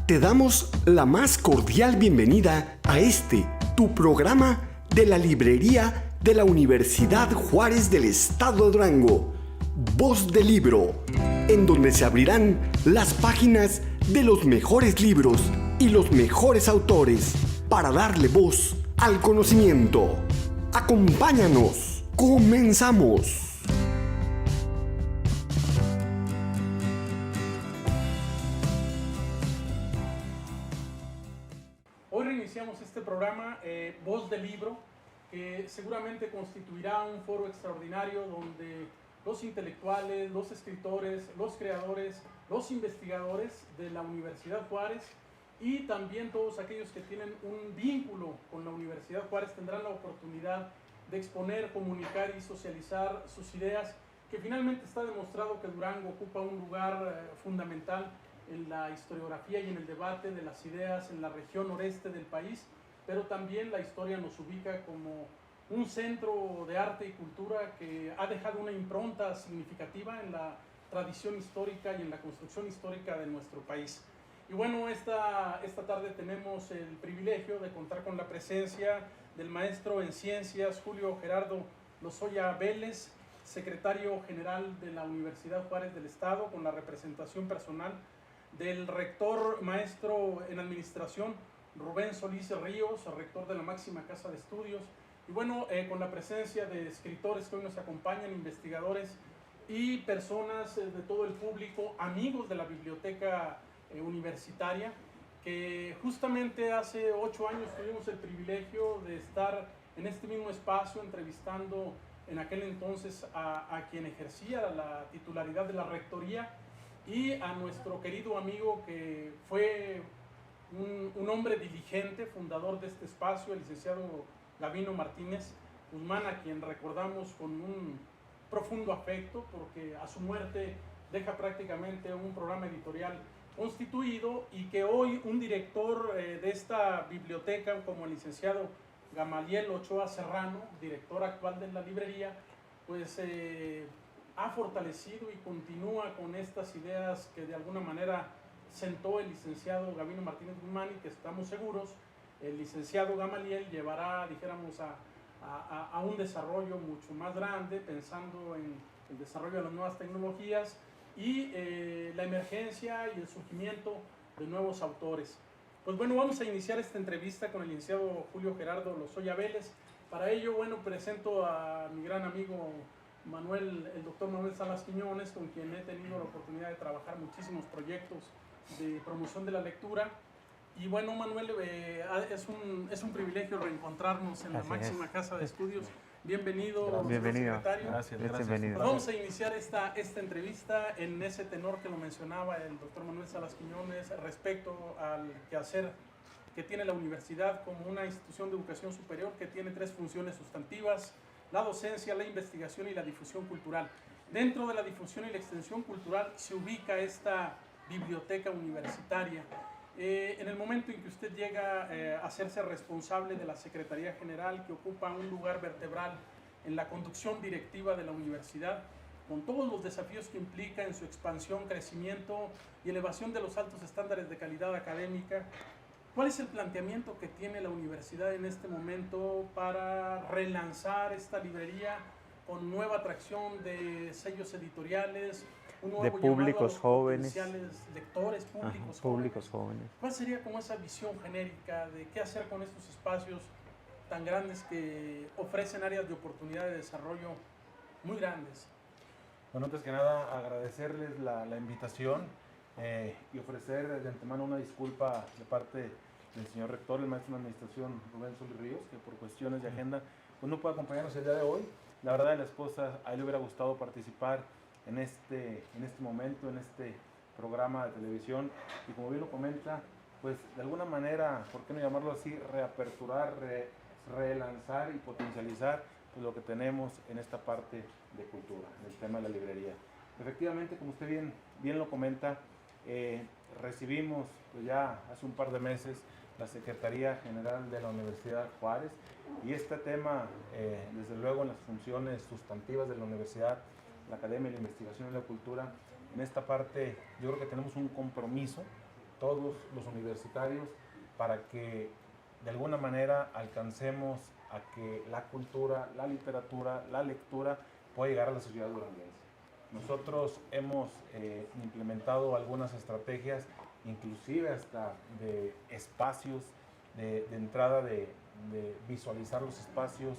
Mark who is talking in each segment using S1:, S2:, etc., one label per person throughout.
S1: Te damos la más cordial bienvenida a tu programa de la librería de la Universidad Juárez del Estado de Durango, Voz del Libro, en donde se abrirán las páginas de los mejores libros y los mejores autores para darle voz al conocimiento. Acompáñanos, comenzamos.
S2: Hoy reiniciamos este programa, Voz del Libro, que seguramente constituirá un foro extraordinario donde los intelectuales, los escritores, los creadores, los investigadores de la Universidad Juárez y también todos aquellos que tienen un vínculo con la Universidad Juárez tendrán la oportunidad de exponer, comunicar y socializar sus ideas, que finalmente está demostrado que Durango ocupa un lugar fundamental en la historiografía y en el debate de las ideas en la región noreste del país, pero también la historia nos ubica como un centro de arte y cultura que ha dejado una impronta significativa en la tradición histórica y en la construcción histórica de nuestro país. Y bueno, esta tarde tenemos el privilegio de contar con la presencia del maestro en ciencias Julio Gerardo Lozoya Vélez, secretario general de la Universidad Juárez del Estado, con la representación personal del rector maestro en administración Rubén Solís Ríos, rector de la máxima casa de estudios, y bueno, con la presencia de escritores que hoy nos acompañan, investigadores y personas de todo el público, amigos de la biblioteca universitaria, que justamente hace 8 años tuvimos el privilegio de estar en este mismo espacio entrevistando en aquel entonces a quien ejercía la titularidad de la rectoría y a nuestro querido amigo que fue un hombre diligente, fundador de este espacio, el licenciado Gabino Martínez Guzmán, a quien recordamos con un profundo afecto porque a su muerte deja prácticamente un programa editorial constituido y que hoy un director de esta biblioteca como el licenciado Gamaliel Ochoa Serrano, director actual de la librería, pues ha fortalecido y continúa con estas ideas que de alguna manera sentó el licenciado Gabino Martínez Guzmán y que estamos seguros el licenciado Gamaliel llevará, dijéramos, a un desarrollo mucho más grande, pensando en el desarrollo de las nuevas tecnologías y la emergencia y el surgimiento de nuevos autores. Pues bueno, vamos a iniciar esta entrevista con el licenciado Julio Gerardo Lozoya Vélez. Para ello, bueno, presento a mi gran amigo el doctor Manuel Salas Quiñones, con quien he tenido la oportunidad de trabajar muchísimos proyectos de promoción de la lectura. Y bueno, Manuel, es un privilegio reencontrarnos en la máxima casa de estudios. Bienvenido, secretario.
S3: Gracias.
S2: Pues vamos a iniciar esta entrevista en ese tenor que lo mencionaba el doctor Manuel Salas Quiñones respecto al quehacer que tiene la universidad como una institución de educación superior que tiene 3 funciones sustantivas: la docencia, la investigación y la difusión cultural. Dentro de la difusión y la extensión cultural se ubica esta biblioteca universitaria. En el momento en que usted llega a hacerse responsable de la Secretaría General, que ocupa un lugar vertebral en la conducción directiva de la universidad, con todos los desafíos que implica en su expansión, crecimiento y elevación de los altos estándares de calidad académica, ¿cuál es el planteamiento que tiene la universidad en este momento para relanzar esta librería con nueva atracción de sellos editoriales, un nuevo
S3: de públicos jóvenes,
S2: lectores, públicos jóvenes? ¿Cuál sería como esa visión genérica de qué hacer con estos espacios tan grandes que ofrecen áreas de oportunidad de desarrollo muy grandes?
S4: Bueno, antes que nada agradecerles la invitación y ofrecer de antemano una disculpa de parte del señor rector, el maestro de administración Rubén Solís Ríos, que por cuestiones de agenda pues no puede acompañarnos el día de hoy. La verdad, a la esposa a él le hubiera gustado participar en este momento, en este programa de televisión, y como bien lo comenta, pues de alguna manera, ¿por qué no llamarlo así?, reaperturar, relanzar y potencializar pues, lo que tenemos en esta parte de cultura, en el tema de la librería. Efectivamente, como usted bien lo comenta, recibimos pues ya hace un par de meses la Secretaría General de la Universidad Juárez, y este tema, desde luego en las funciones sustantivas de la universidad, la academia, la investigación y la cultura, en esta parte yo creo que tenemos un compromiso todos los universitarios para que de alguna manera alcancemos a que la cultura, la literatura, la lectura pueda llegar a la sociedad duranguense. Nosotros hemos implementado algunas estrategias, inclusive hasta de espacios, de entrada, de visualizar los espacios,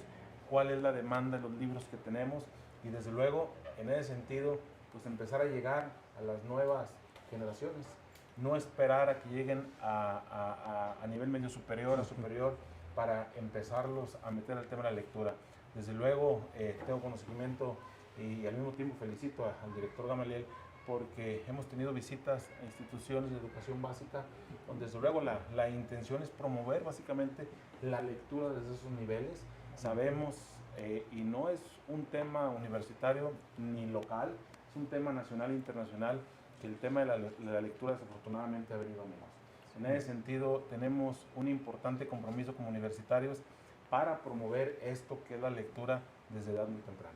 S4: cuál es la demanda de los libros que tenemos, y desde luego, en ese sentido, pues empezar a llegar a las nuevas generaciones, no esperar a que lleguen a nivel medio superior, a superior, para empezarlos a meter al tema de la lectura. Desde luego, tengo conocimiento y al mismo tiempo felicito al director Gamaliel, porque hemos tenido visitas a instituciones de educación básica, donde desde luego la intención es promover básicamente la lectura desde esos niveles. Sabemos, y no es un tema universitario ni local, es un tema nacional e internacional, que el tema de la lectura desafortunadamente ha venido a menos. En ese sentido, tenemos un importante compromiso como universitarios para promover esto que es la lectura desde edad muy temprana.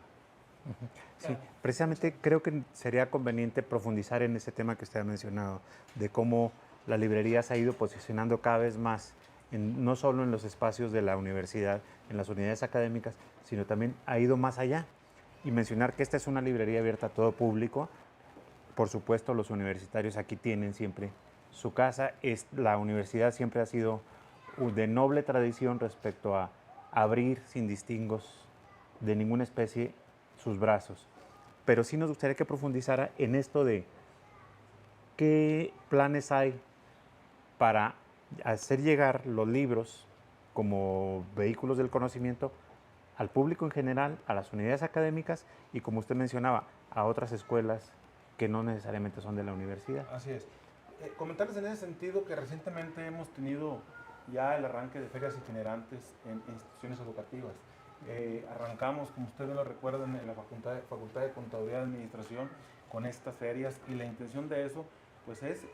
S3: Sí, precisamente creo que sería conveniente profundizar en ese tema que usted ha mencionado, de cómo la librería se ha ido posicionando cada vez más, no solo en los espacios de la universidad, en las unidades académicas, sino también ha ido más allá. Y mencionar que esta es una librería abierta a todo público. Por supuesto, los universitarios aquí tienen siempre su casa. La universidad siempre ha sido de noble tradición respecto a abrir sin distingos de ninguna especie sus brazos. Pero sí nos gustaría que profundizara en esto de qué planes hay para hacer llegar los libros como vehículos del conocimiento al público en general, a las unidades académicas y, como usted mencionaba, a otras escuelas que no necesariamente son de la universidad.
S4: Así es. Comentarles en ese sentido que recientemente hemos tenido ya el arranque de ferias itinerantes en instituciones educativas. Arrancamos, como ustedes lo recuerdan, en la Facultad de Contaduría y Administración con estas ferias, y la intención de eso pues es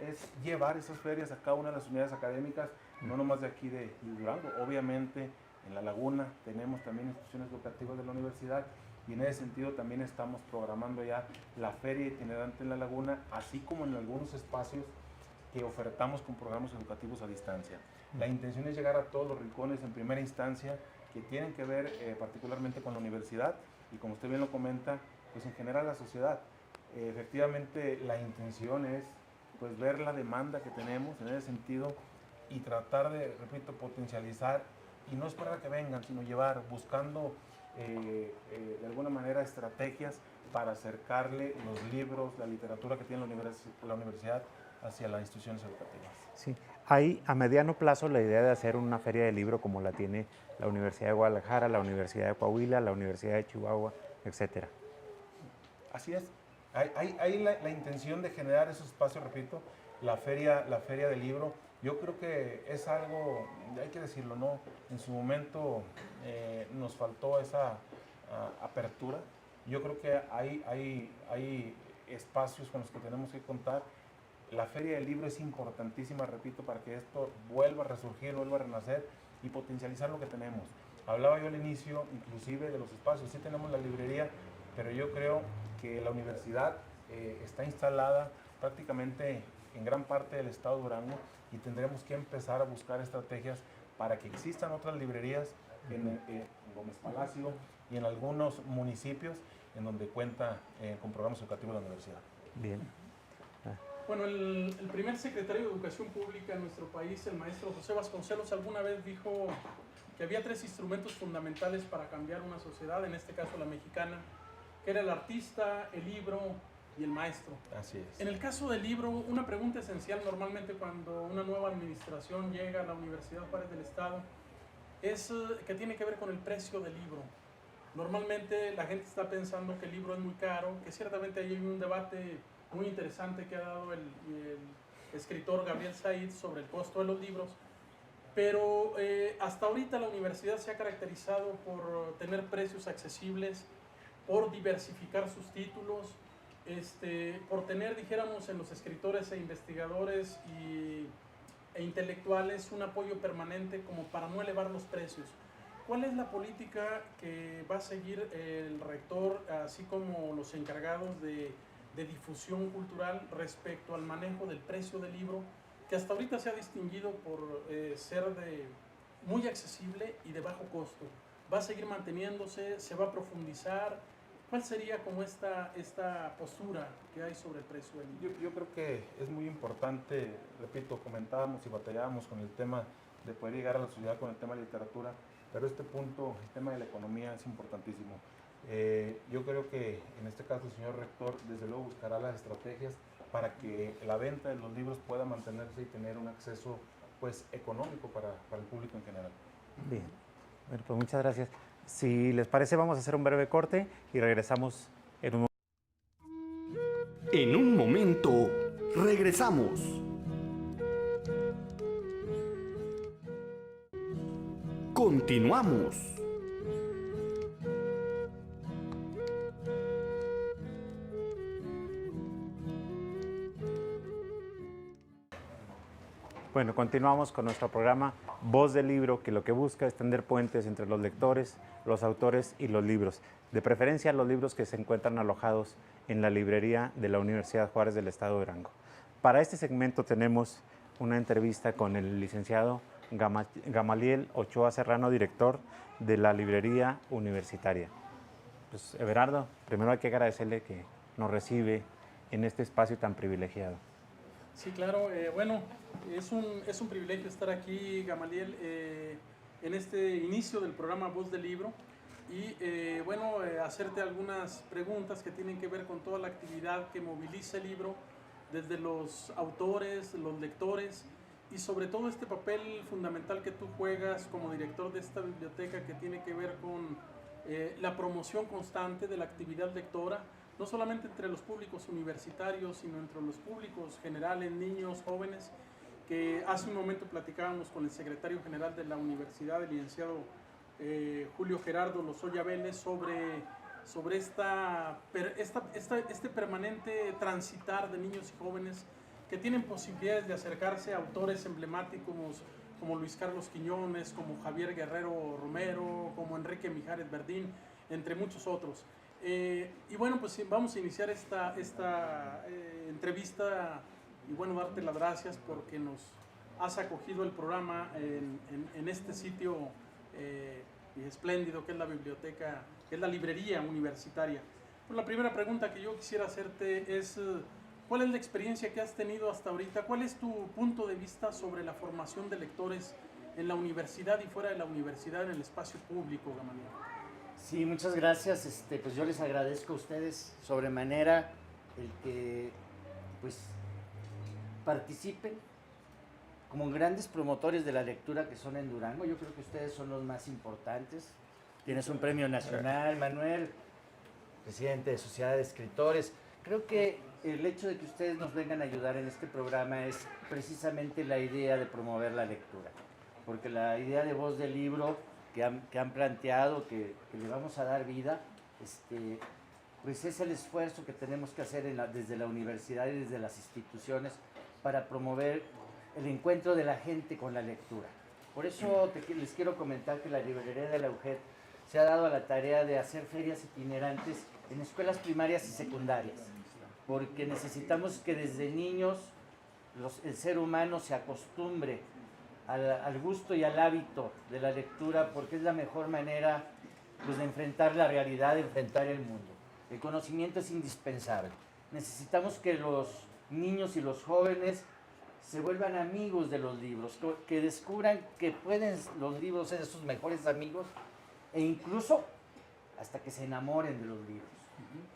S4: llevar esas ferias a cada una de las unidades académicas, no nomás de aquí de Durango. Obviamente en La Laguna tenemos también instituciones educativas de la universidad, y en ese sentido también estamos programando ya la feria itinerante en La Laguna, así como en algunos espacios que ofertamos con programas educativos a distancia. La intención es llegar a todos los rincones en primera instancia que tienen que ver particularmente con la universidad, y como usted bien lo comenta, pues en general la sociedad. Efectivamente la intención es pues ver la demanda que tenemos en ese sentido y tratar de, repito, potencializar, y no esperar a que vengan, sino llevar, buscando de alguna manera estrategias para acercarle los libros, la literatura que tiene la universidad hacia las instituciones educativas.
S3: Sí, hay a mediano plazo la idea de hacer una feria de libro como la tiene la Universidad de Guadalajara, la Universidad de Coahuila, la Universidad de Chihuahua, etcétera.
S4: Así es. Hay la intención de generar esos espacios, repito, la feria del libro. Yo creo que es algo, hay que decirlo, ¿no? En su momento nos faltó esa apertura. Yo creo que hay espacios con los que tenemos que contar. La feria del libro es importantísima, repito, para que esto vuelva a resurgir, vuelva a renacer y potencializar lo que tenemos. Hablaba yo al inicio, inclusive, de los espacios. Sí tenemos la librería, pero yo creo que la universidad está instalada prácticamente en gran parte del estado de Durango, y tendremos que empezar a buscar estrategias para que existan otras librerías en Gómez Palacio y en algunos municipios en donde cuenta con programas educativos de la universidad.
S3: Bien.
S2: Bueno, el primer secretario de Educación Pública en nuestro país, el maestro José Vasconcelos, alguna vez dijo que había 3 instrumentos fundamentales para cambiar una sociedad, en este caso la mexicana, que era el artista, el libro y el maestro.
S4: Así es.
S2: En el caso del libro, una pregunta esencial normalmente cuando una nueva administración llega a la Universidad Juárez del Estado es que tiene que ver con el precio del libro. Normalmente la gente está pensando que el libro es muy caro, que ciertamente hay un debate muy interesante que ha dado el escritor Gabriel Said sobre el costo de los libros, pero hasta ahorita la universidad se ha caracterizado por tener precios accesibles, por diversificar sus títulos, por tener, dijéramos, en los escritores e investigadores e intelectuales un apoyo permanente como para no elevar los precios. ¿Cuál es la política que va a seguir el rector, así como los encargados de difusión cultural respecto al manejo del precio del libro que hasta ahorita se ha distinguido por ser muy accesible y de bajo costo. ¿Va a seguir manteniéndose? ¿Se va a profundizar? ¿Cuál sería como esta postura que hay sobre el precio del libro?
S4: Yo creo que es muy importante, repito, comentábamos y batallábamos con el tema de poder llegar a la sociedad con el tema de literatura, pero este punto, el tema de la economía, es importantísimo. Yo creo que en este caso el señor rector desde luego buscará las estrategias para que la venta de los libros pueda mantenerse y tener un acceso pues económico para el público en general.
S3: Bien, bueno, pues muchas gracias. Si les parece, vamos a hacer un breve corte y regresamos en un momento.
S1: En un momento, regresamos. Continuamos.
S3: Bueno, continuamos con nuestro programa Voz del Libro, que lo que busca es tender puentes entre los lectores, los autores y los libros. De preferencia, los libros que se encuentran alojados en la librería de la Universidad Juárez del Estado de Durango. Para este segmento tenemos una entrevista con el licenciado Gamaliel Ochoa Serrano, director de la librería universitaria. Pues, Everardo, primero hay que agradecerle que nos recibe en este espacio tan privilegiado.
S2: Sí, claro. Bueno, es un privilegio estar aquí, Gamaliel, en este inicio del programa Voz del Libro y, hacerte algunas preguntas que tienen que ver con toda la actividad que moviliza el libro, desde los autores, los lectores y sobre todo este papel fundamental que tú juegas como director de esta biblioteca que tiene que ver con la promoción constante de la actividad lectora, no solamente entre los públicos universitarios, sino entre los públicos generales, niños, jóvenes, que hace un momento platicábamos con el secretario general de la universidad, el licenciado Julio Gerardo Lozoya Vélez, sobre este permanente transitar de niños y jóvenes que tienen posibilidades de acercarse a autores emblemáticos como Luis Carlos Quiñones, como Javier Guerrero Romero, como Enrique Mijares Verdín, entre muchos otros. Y bueno, pues vamos a iniciar esta entrevista y bueno, darte las gracias porque nos has acogido el programa en este sitio espléndido que es la biblioteca, que es la librería universitaria. Pues la primera pregunta que yo quisiera hacerte es, ¿cuál es la experiencia que has tenido hasta ahorita? ¿Cuál es tu punto de vista sobre la formación de lectores en la universidad y fuera de la universidad en el espacio público, Gamaliel?
S5: Sí, muchas gracias. Pues yo les agradezco a ustedes sobremanera el que pues participen como grandes promotores de la lectura que son en Durango. Yo creo que ustedes son los más importantes. Tienes un premio nacional, Manuel, presidente de Sociedad de Escritores. Creo que el hecho de que ustedes nos vengan a ayudar en este programa es precisamente la idea de promover la lectura, porque la idea de Voz del Libro que han planteado, que le vamos a dar vida, pues es el esfuerzo que tenemos que hacer desde la universidad y desde las instituciones para promover el encuentro de la gente con la lectura. Por eso les quiero comentar que la librería de la UJED se ha dado a la tarea de hacer ferias itinerantes en escuelas primarias y secundarias, porque necesitamos que desde niños el ser humano se acostumbre al gusto y al hábito de la lectura, porque es la mejor manera pues, de enfrentar la realidad, de enfrentar el mundo. El conocimiento es indispensable. Necesitamos que los niños y los jóvenes se vuelvan amigos de los libros, que descubran que pueden los libros ser sus mejores amigos e incluso hasta que se enamoren de los libros.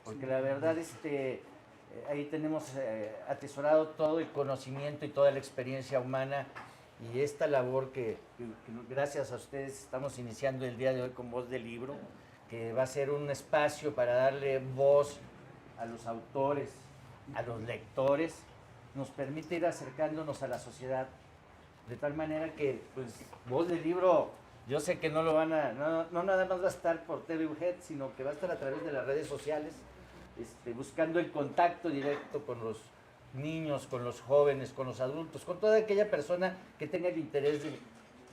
S5: Porque la verdad ahí tenemos atesorado todo el conocimiento y toda la experiencia humana. Y esta labor que gracias a ustedes estamos iniciando el día de hoy con Voz del Libro, que va a ser un espacio para darle voz a los autores, a los lectores, nos permite ir acercándonos a la sociedad, de tal manera que pues, Voz del Libro, yo sé que no nada más va a estar por TV UJED, sino que va a estar a través de las redes sociales, buscando el contacto directo con los niños, con los jóvenes, con los adultos, con toda aquella persona que tenga el interés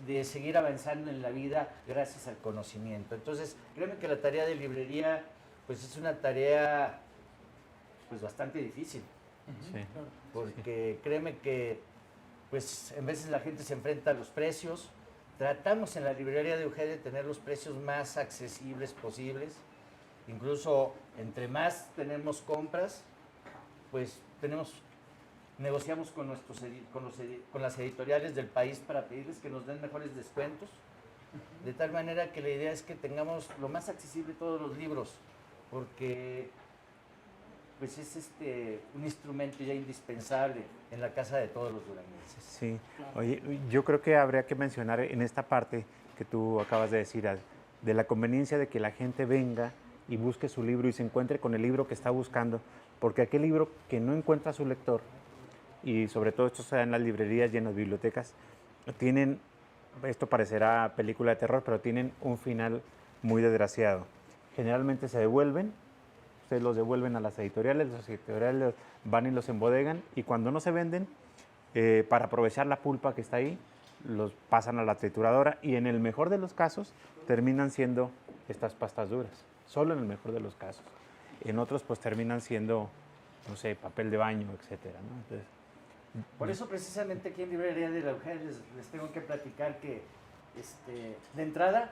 S5: de seguir avanzando en la vida gracias al conocimiento. Entonces, créeme que la tarea de librería pues es una tarea pues bastante difícil.
S3: Sí.
S5: Porque créeme que pues en veces la gente se enfrenta a los precios. Tratamos en la librería de UGED de tener los precios más accesibles posibles. Incluso entre más tenemos compras, pues negociamos con las editoriales del país para pedirles que nos den mejores descuentos, de tal manera que la idea es que tengamos lo más accesible todos los libros, porque pues es un instrumento ya indispensable en la casa de todos los duranguenses.
S3: Sí, oye, yo creo que habría que mencionar en esta parte que tú acabas de decir, de la conveniencia de que la gente venga y busque su libro y se encuentre con el libro que está buscando, porque aquel libro que no encuentra su lector, y sobre todo esto se da en las librerías y en las bibliotecas, tienen, esto parecerá película de terror, pero tienen un final muy desgraciado. Generalmente se devuelven, ustedes los devuelven a las editoriales van y los embodegan, y cuando no se venden, para aprovechar la pulpa que está ahí, los pasan a la trituradora, y en el mejor de los casos terminan siendo estas pastas duras, solo en el mejor de los casos. En otros pues terminan siendo, no sé, papel de baño, etcétera, ¿no? Entonces,
S5: por eso precisamente aquí en Librería de la UGED les tengo que platicar que de entrada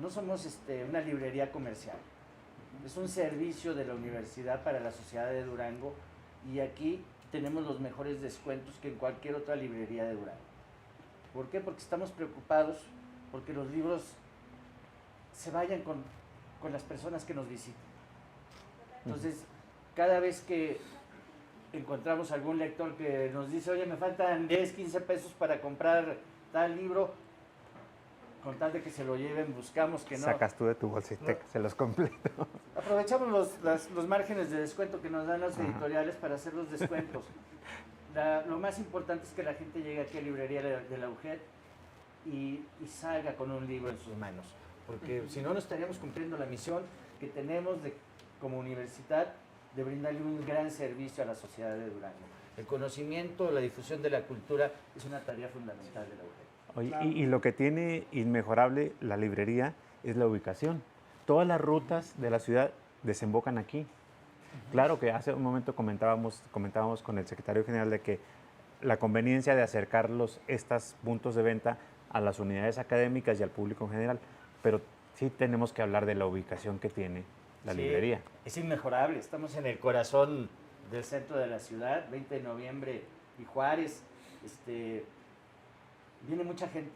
S5: no somos una librería comercial. Es un servicio de la universidad para la sociedad de Durango, y aquí tenemos los mejores descuentos que en cualquier otra librería de Durango. ¿Por qué? Porque estamos preocupados porque los libros se vayan con las personas que nos visitan. Entonces, cada vez que encontramos algún lector que nos dice, oye, me faltan 10, 15 pesos para comprar tal libro, con tal de que se lo lleven, buscamos que no.
S3: sacas tú de tu bolsita,
S5: No.
S3: se los completo.
S5: Aprovechamos los márgenes de descuento que nos dan las editoriales para hacer los descuentos. Lo más importante es que la gente llegue aquí a Librería de la UGED y salga con un libro en sus manos, porque si no, no estaríamos cumpliendo la misión que tenemos como universidad de brindarle un gran servicio a la sociedad de Durango. El conocimiento, la difusión de la cultura es una tarea fundamental de la UGED.
S3: Oye,
S2: Claro.
S3: y lo que tiene inmejorable la librería es la ubicación. Todas las rutas de la ciudad desembocan aquí. Claro que hace un momento comentábamos con el secretario general de que la conveniencia de acercar estos puntos de venta a las unidades académicas y al público en general, pero sí tenemos que hablar de la ubicación que tiene la librería.
S5: Es inmejorable, estamos en el corazón del centro de la ciudad, 20 de noviembre y Juárez, viene mucha gente.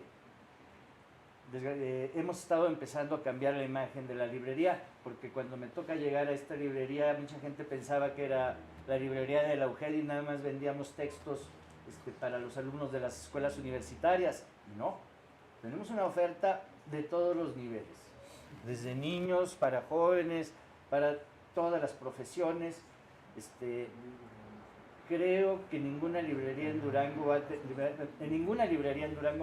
S5: Hemos estado empezando a cambiar la imagen de la librería, porque cuando me toca llegar a esta librería, mucha gente pensaba que era la librería de la UGED y nada más vendíamos textos para los alumnos de las escuelas universitarias. Y no, tenemos una oferta de todos los niveles, desde niños, para jóvenes, para todas las profesiones. Creo que en ninguna librería en Durango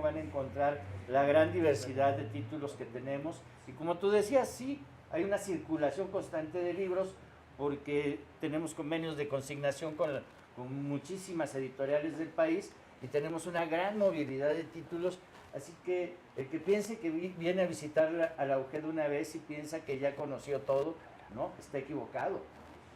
S5: van a encontrar la gran diversidad de títulos que tenemos. Y como tú decías, sí, hay una circulación constante de libros, porque tenemos convenios de consignación con muchísimas editoriales del país y tenemos una gran movilidad de títulos. Así que el que piense que viene a visitar a la UGED una vez y piensa que ya conoció todo, no, está equivocado.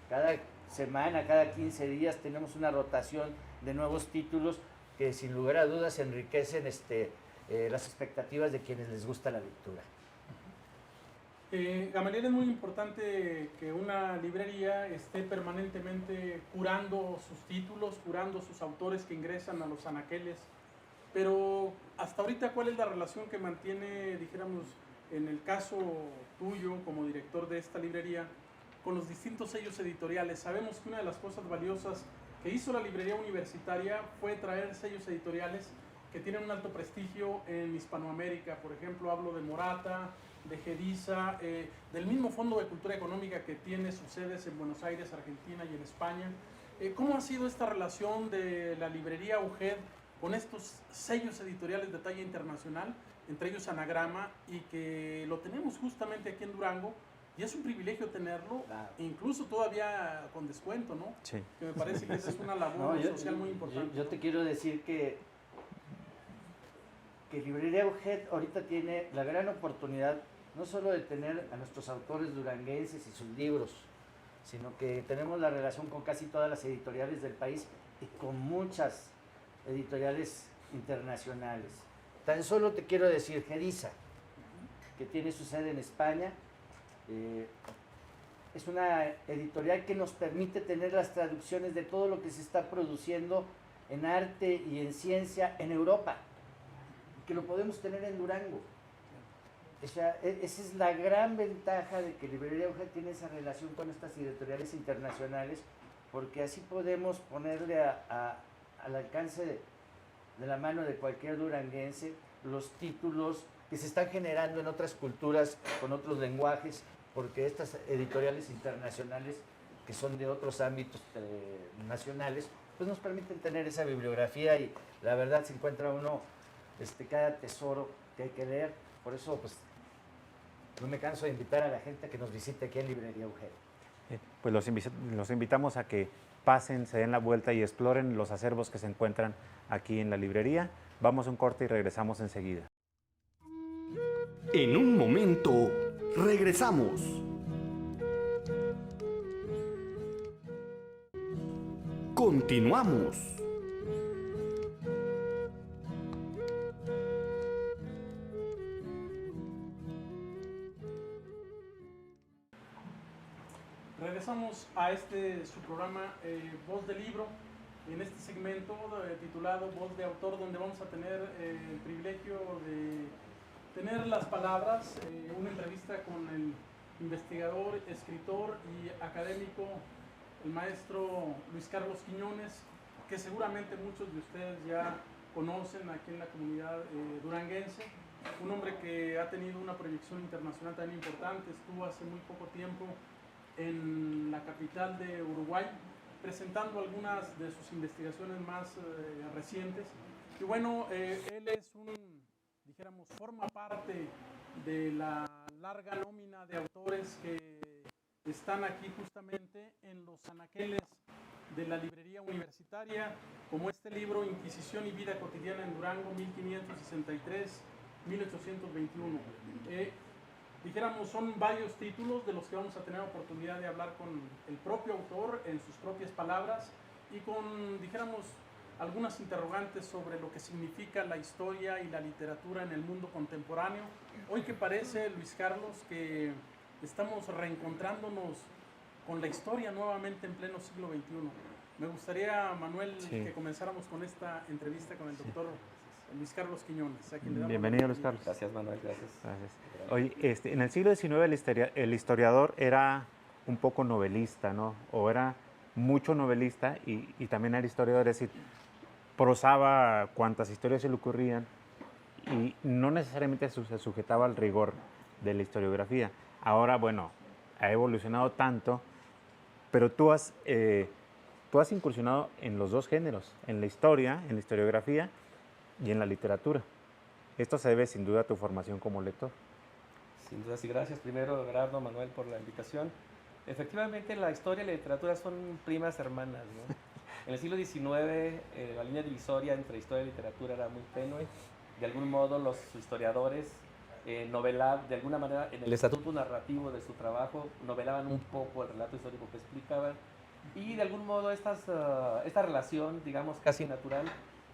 S5: Cada semana, cada 15 días tenemos una rotación de nuevos títulos que sin lugar a dudas enriquecen las expectativas de quienes les gusta la lectura.
S2: Gamaliel, es muy importante que una librería esté permanentemente curando sus títulos, curando sus autores que ingresan a los anaqueles, pero hasta ahorita, ¿cuál es la relación que mantiene, dijéramos, en el caso tuyo como director de esta librería, con los distintos sellos editoriales? Sabemos que una de las cosas valiosas que hizo la librería universitaria fue traer sellos editoriales que tienen un alto prestigio en Hispanoamérica. Por ejemplo, hablo de Morata, de Gediza, del mismo Fondo de Cultura Económica que tiene sus sedes en Buenos Aires, Argentina y en España. ¿Cómo ha sido esta relación de la librería UGED con estos sellos editoriales de talla internacional, entre ellos Anagrama, y que lo tenemos justamente aquí en Durango? Y es un privilegio tenerlo, claro, incluso todavía con descuento, ¿no?
S3: Sí.
S2: Que me parece que esa es una labor social muy importante.
S5: Yo te quiero decir que Librería UGED ahorita tiene la gran oportunidad no solo de tener a nuestros autores duranguenses y sus libros, sino que tenemos la relación con casi todas las editoriales del país y con muchas editoriales internacionales. Tan solo te quiero decir, Gediza, que tiene su sede en España, es una editorial que nos permite tener las traducciones de todo lo que se está produciendo en arte y en ciencia en Europa, que lo podemos tener en Durango. O sea, esa es la gran ventaja de que Librería Auger tiene esa relación con estas editoriales internacionales, porque así podemos ponerle al alcance de la mano de cualquier duranguense los títulos que se están generando en otras culturas, con otros lenguajes, porque estas editoriales internacionales, que son de otros ámbitos nacionales, pues nos permiten tener esa bibliografía, y la verdad se encuentra uno cada tesoro que hay que leer. Por eso, pues, no me canso de invitar a la gente a que nos visite aquí en Librería Auger.
S3: Pues los invitamos a que pasen, se den la vuelta y exploren los acervos que se encuentran aquí en la librería. Vamos a un corte y regresamos enseguida.
S1: En un momento, regresamos. Continuamos.
S2: Regresamos a su programa Voz de Libro, en este segmento titulado Voz de Autor, donde vamos a tener el privilegio de tener las palabras, una entrevista con el investigador, escritor y académico, el maestro Luis Carlos Quiñones, que seguramente muchos de ustedes ya conocen aquí en la comunidad duranguense. Un hombre que ha tenido una proyección internacional tan importante, estuvo hace muy poco tiempo en la capital de Uruguay, presentando algunas de sus investigaciones más recientes. Y bueno, él es dijéramos, forma parte de la larga nómina de autores que están aquí justamente en los anaqueles de la librería universitaria, como este libro Inquisición y vida cotidiana en Durango, 1563-1821. Dijéramos, son varios títulos de los que vamos a tener oportunidad de hablar con el propio autor en sus propias palabras, y con, dijéramos, algunas interrogantes sobre lo que significa la historia y la literatura en el mundo contemporáneo. Hoy que parece, Luis Carlos, que estamos reencontrándonos con la historia nuevamente en pleno siglo XXI. Me gustaría, Manuel, que comenzáramos con esta entrevista con el doctor Luis Carlos Quiñones. A quien le damos
S3: Bienvenido, Luis Carlos.
S6: Gracias, Manuel, gracias.
S3: Oye, en el siglo XIX el historiador era un poco novelista, ¿no? O era mucho novelista y también era historiador, es decir, prosaba cuantas historias se le ocurrían y no necesariamente se sujetaba al rigor de la historiografía. Ahora, bueno, ha evolucionado tanto, pero tú has incursionado en los dos géneros, en la historia, en la historiografía y en la literatura. Esto se debe sin duda a tu formación como lector.
S6: Sin duda, sí, gracias. Primero, Gerardo, Manuel, por la invitación. Efectivamente, la historia y la literatura son primas hermanas, ¿no? En el siglo XIX, la línea divisoria entre historia y literatura era muy tenue. De algún modo, los historiadores novelaban, de alguna manera, en el estatuto narrativo de su trabajo, novelaban un poco el relato histórico que explicaban. Y de algún modo, esta relación, digamos, casi natural,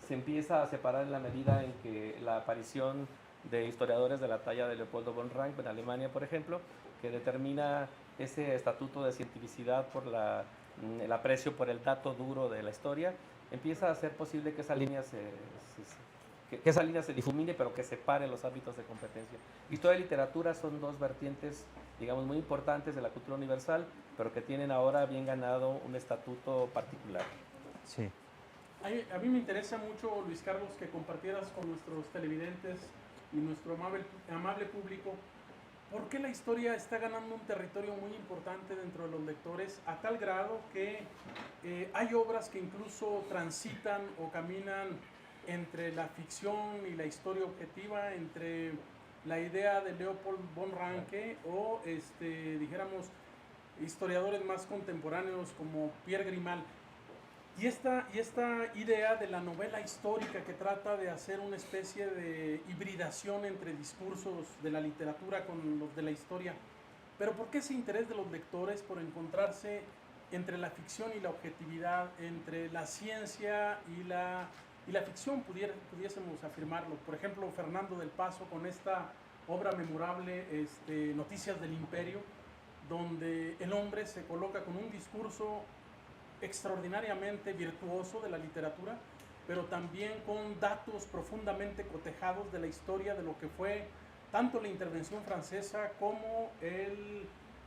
S6: se empieza a separar en la medida en que la aparición de historiadores de la talla de Leopoldo von Ranke en Alemania, por ejemplo, que determina ese estatuto de cientificidad por el aprecio por el dato duro de la historia, empieza a hacer posible que esa línea se difumine, pero que separe los ámbitos de competencia. Historia y literatura son dos vertientes, digamos, muy importantes de la cultura universal, pero que tienen ahora bien ganado un estatuto particular.
S3: Sí.
S2: A mí me interesa mucho, Luis Carlos, que compartieras con nuestros televidentes y nuestro amable público por qué la historia está ganando un territorio muy importante dentro de los lectores, a tal grado que hay obras que incluso transitan o caminan entre la ficción y la historia objetiva, entre la idea de Leopold von Ranke o, dijéramos, historiadores más contemporáneos como Pierre Grimal. Y esta idea de la novela histórica que trata de hacer una especie de hibridación entre discursos de la literatura con los de la historia. Pero ¿por qué ese interés de los lectores por encontrarse entre la ficción y la objetividad, entre la ciencia y la y la ficción pudiésemos afirmarlo. Por ejemplo, Fernando del Paso con esta obra memorable, Noticias del Imperio, donde el hombre se coloca con un discurso extraordinariamente virtuoso de la literatura, pero también con datos profundamente cotejados de la historia de lo que fue tanto la intervención francesa como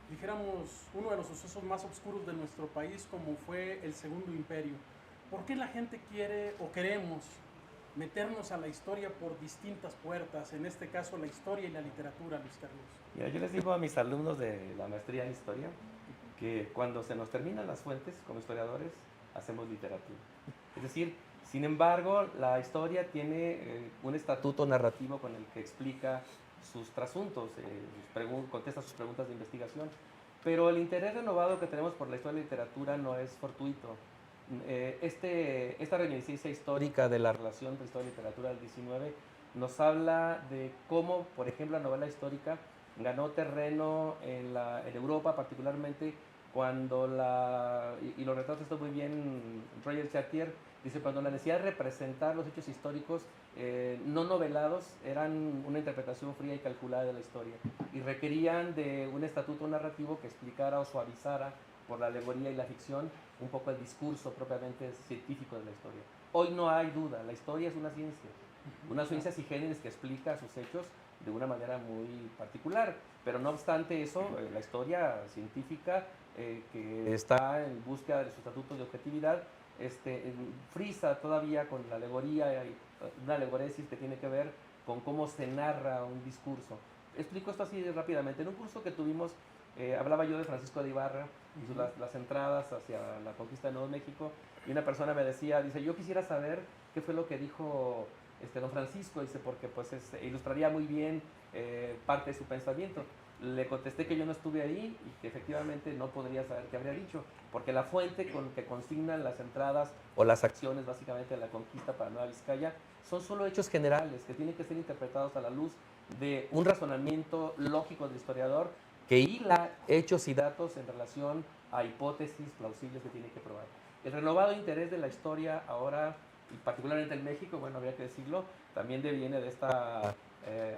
S2: dijéramos, uno de los sucesos más oscuros de nuestro país, como fue el Segundo Imperio. ¿Por qué la gente quiere o queremos meternos a la historia por distintas puertas, en este caso la historia y la literatura, Luis Carlos?
S6: Mira, yo les digo a mis alumnos de la maestría en historia que cuando se nos terminan las fuentes como historiadores, hacemos literatura. Es decir, sin embargo, la historia tiene un estatuto narrativo con el que explica sus trasuntos, contesta sus preguntas de investigación, pero el interés renovado que tenemos por la historia y la literatura no es fortuito. Esta reminiscencia histórica de la relación entre historia y literatura del 19 nos habla de cómo, por ejemplo, la novela histórica ganó terreno en Europa, particularmente cuando y lo retrata esto muy bien Roger Chartier, dice, cuando la necesidad de representar los hechos históricos no novelados eran una interpretación fría y calculada de la historia y requerían de un estatuto narrativo que explicara o suavizara por la alegoría y la ficción un poco el discurso propiamente científico de la historia. Hoy no hay duda, la historia es una ciencia sigénesis que explica sus hechos de una manera muy particular, pero no obstante eso, la historia científica que está en búsqueda de su estatuto de objetividad, frisa todavía con la alegoría, una alegoresis que tiene que ver con cómo se narra un discurso. Explico esto así rápidamente. En un curso que tuvimos, hablaba yo de Francisco de Ibarra, y las entradas hacia la conquista de Nuevo México, y una persona me decía, dice, yo quisiera saber qué fue lo que dijo don Francisco, dice, porque pues ilustraría muy bien parte de su pensamiento. Le contesté que yo no estuve ahí y que efectivamente no podría saber qué habría dicho, porque la fuente con que consignan las entradas o las acciones básicamente de la conquista para Nueva Vizcaya son solo hechos generales que tienen que ser interpretados a la luz de un razonamiento lógico del historiador que hila hechos y datos en relación a hipótesis plausibles que tiene que probar. El renovado interés de la historia ahora, y particularmente en México, bueno, habría que decirlo, también viene de esta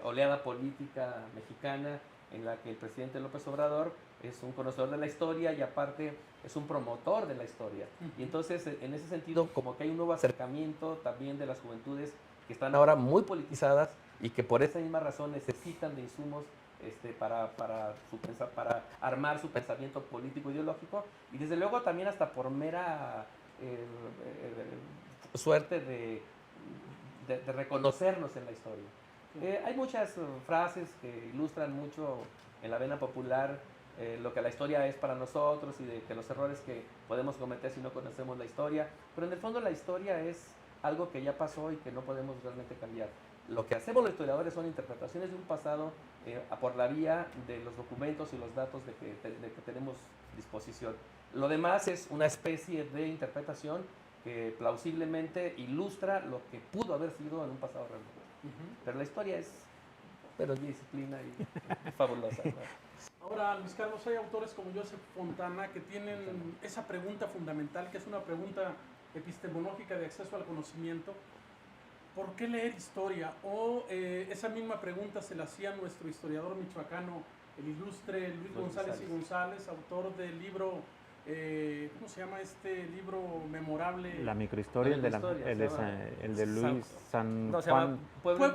S6: oleada política mexicana en la que el presidente López Obrador es un conocedor de la historia y aparte es un promotor de la historia. Y entonces, en ese sentido, como que hay un nuevo acercamiento también de las juventudes que están ahora muy politizadas y que por esa misma razón necesitan de insumos para armar su pensamiento político ideológico y desde luego también hasta por mera suerte de reconocernos en la historia. Hay muchas frases que ilustran mucho en la vena popular lo que la historia es para nosotros y de que los errores que podemos cometer si no conocemos la historia, pero en el fondo la historia es algo que ya pasó y que no podemos realmente cambiar. Lo que hacemos los historiadores son interpretaciones de un pasado por la vía de los documentos y los datos de que tenemos disposición. Lo demás es una especie de interpretación que plausiblemente ilustra lo que pudo haber sido en un pasado remoto. Pero la historia es mi disciplina y fabulosa, ¿no?
S2: Ahora, Luis Carlos, hay autores como Joseph Fontana que tienen esa pregunta fundamental, que es una pregunta epistemológica de acceso al conocimiento. ¿Por qué leer historia? O esa misma pregunta se la hacía nuestro historiador michoacano, el ilustre Luis González y González, autor del libro, ¿cómo se llama este libro memorable?
S3: La microhistoria, el de Luis San
S6: No, se
S3: Juan.
S6: llama Pueblo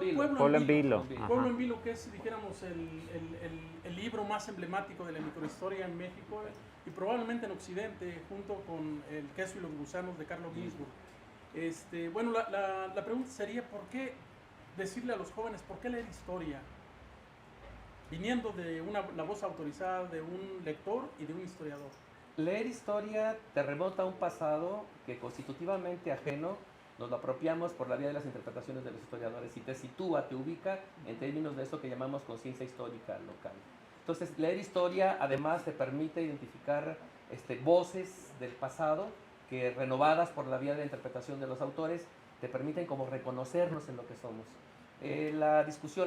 S6: en Vilo.
S2: Pueblo en Vilo, que es, dijéramos, el libro más emblemático de la microhistoria en México y probablemente en Occidente, junto con El queso y los gusanos de Carlo Ginzburg. Bueno, la pregunta sería, ¿por qué decirle a los jóvenes, por qué leer historia? Viniendo de la voz autorizada de un lector y de un historiador.
S6: Leer historia te remonta a un pasado que constitutivamente ajeno nos lo apropiamos por la vía de las interpretaciones de los historiadores y te sitúa, te ubica en términos de eso que llamamos conciencia histórica local. Entonces, leer historia además te permite identificar voces del pasado que renovadas por la vía de la interpretación de los autores te permiten como reconocernos en lo que somos. La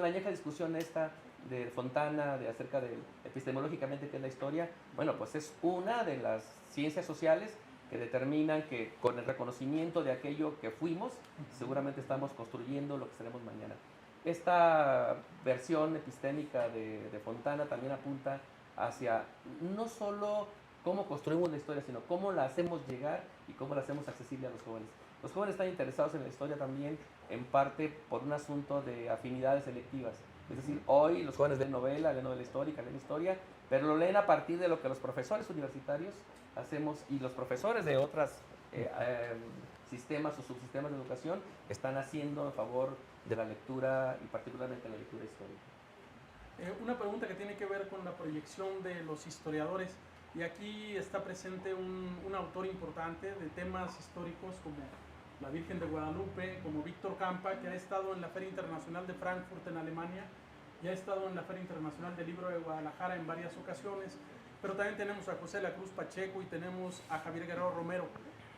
S6: añeja discusión esta de Fontana acerca de epistemológicamente qué es la historia, bueno, pues es una de las ciencias sociales que determinan que con el reconocimiento de aquello que fuimos, seguramente estamos construyendo lo que seremos mañana. Esta versión epistémica de Fontana también apunta hacia no solo cómo construimos la historia, sino cómo la hacemos llegar y cómo la hacemos accesible a los jóvenes. Los jóvenes están interesados en la historia también, en parte por un asunto de afinidades selectivas. Es decir, hoy los jóvenes leen novela histórica, leen historia, pero lo leen a partir de lo que los profesores universitarios hacemos y los profesores de otros sistemas o subsistemas de educación están haciendo a favor de la lectura y particularmente la lectura histórica.
S2: Una pregunta que tiene que ver con la proyección de los historiadores, y aquí está presente un autor importante de temas históricos como la Virgen de Guadalupe, como Víctor Campa, que ha estado en la Feria Internacional de Frankfurt en Alemania y ha estado en la Feria Internacional del Libro de Guadalajara en varias ocasiones, pero también tenemos a José La Cruz Pacheco y tenemos a Javier Guerrero Romero.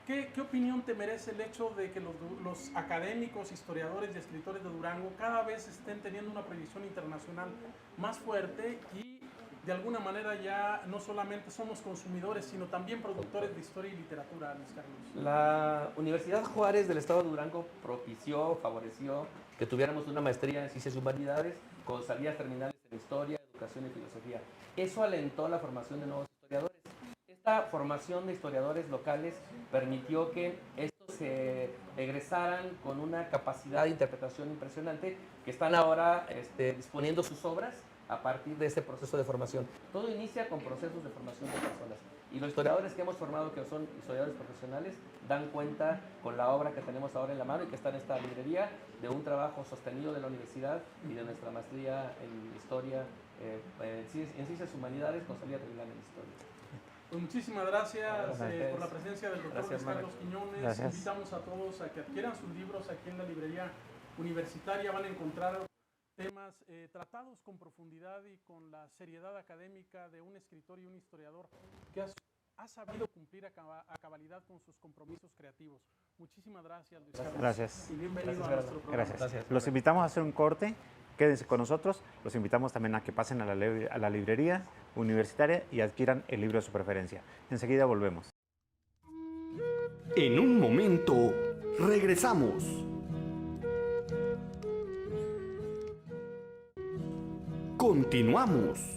S2: ¿Qué opinión te merece el hecho de que los académicos, historiadores y escritores de Durango cada vez estén teniendo una proyección internacional más fuerte y de alguna manera ya no solamente somos consumidores, sino también productores de historia y literatura, Luis Carlos?
S6: La Universidad Juárez del Estado de Durango propició, favoreció que tuviéramos una maestría en Ciencias y Humanidades con salidas terminales en Historia, Educación y Filosofía. Eso alentó la formación de nuevos historiadores. Esta formación de historiadores locales permitió que estos se egresaran con una capacidad de interpretación impresionante, que están ahora disponiendo sus obras a partir de este proceso de formación. Todo inicia con procesos de formación de personas. Y los historiadores que hemos formado, que son historiadores profesionales, dan cuenta con la obra que tenemos ahora en la mano y que está en esta librería, de un trabajo sostenido de la universidad y de nuestra maestría en Historia, en Ciencias Humanidades, con salida terminal en Historia.
S2: Pues muchísimas gracias por la presencia del doctor Luis Carlos Quiñones.
S3: Gracias.
S2: Invitamos a todos a que adquieran sus libros aquí en la librería universitaria. Van a encontrar temas tratados con profundidad y con la seriedad académica de un escritor y un historiador que ha sabido cumplir a cabalidad con sus compromisos creativos. Muchísimas gracias, Luis Carlos.
S3: Gracias.
S2: Y bienvenido a nuestro programa.
S3: Gracias. Los invitamos a hacer un corte. Quédense con nosotros. Los invitamos también a que pasen a la librería universitaria y adquieran el libro de su preferencia. Enseguida volvemos.
S1: En un momento, regresamos. Continuamos.